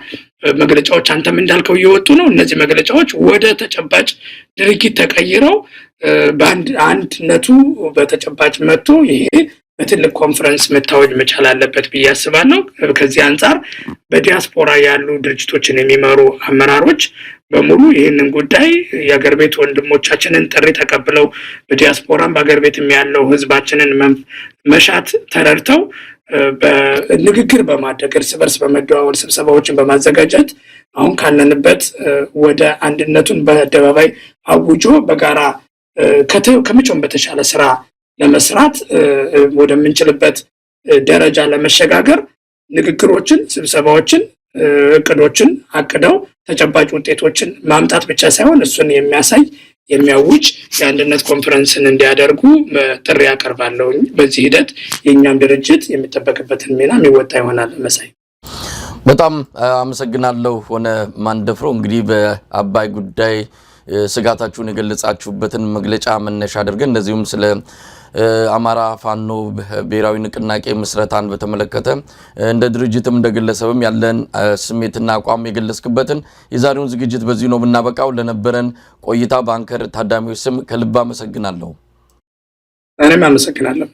መግለጫዎች አንተም እንዳልከው እየወጡ ነው። እነዚህ መግለጫዎች ወደ ተጨባጭ ድርጊት ተቀይረው በአንድነቱ በተጨባጭ መጥቶ ይሄ በትልቅ ኮንፈረንስ መታወጅ መቻል አለበት ብዬ አስባለሁ። ከዚህ አንፃር በዲያስፖራ ያሉ ድርጅቶችን የሚመሩ አመራሮች በሙሉ ይህንን ጉዳይ የሀገር ቤት ወንድሞቻችንን ጥሪ ተቀብለው በዲያስፖራም በሀገር ቤትም ያለው ህዝባችንን መሻት ተረድተው በንግግር በማድረግ እርስ በርስ በመደዋወል ስብሰባዎችን በማዘጋጀት አሁን ካለንበት ወደ አንድነቱን በአደባባይ አውጆ በጋራ ከመቼውም በተሻለ ስራ ለመስራት ወደምንችልበት ደረጃ ለመሸጋገር ንግግሮችን፣ ስብሰባዎችን፣ እቅዶችን አቅደው ተጨባጭ ውጤቶችን ማምጣት ብቻ ሳይሆን እሱን የሚያሳይ የሚያውጅ የአንድነት ኮንፈረንስን እንዲያደርጉ ጥሪ ያቀርባለሁ። በዚህ ሂደት የእኛም ድርጅት የሚጠበቅበትን ሚና የሚወጣ ይሆናል። መሳይ በጣም አመሰግናለሁ። ሆነ ማንደፍሮ እንግዲህ በአባይ ጉዳይ ስጋታችሁን የገለጻችሁበትን መግለጫ መነሻ አድርገን እንደዚሁም ስለ አማራ ፋኖ ብሔራዊ ንቅናቄ ምስረታን በተመለከተ እንደ ድርጅትም እንደ ግለሰብም ያለን ስሜትና አቋም የገለጽክበትን የዛሬውን ዝግጅት በዚህ ነው የምናበቃው። ለነበረን ቆይታ በአንከር ታዳሚዎች ስም ከልብ አመሰግናለሁ። እኔም አመሰግናለሁ።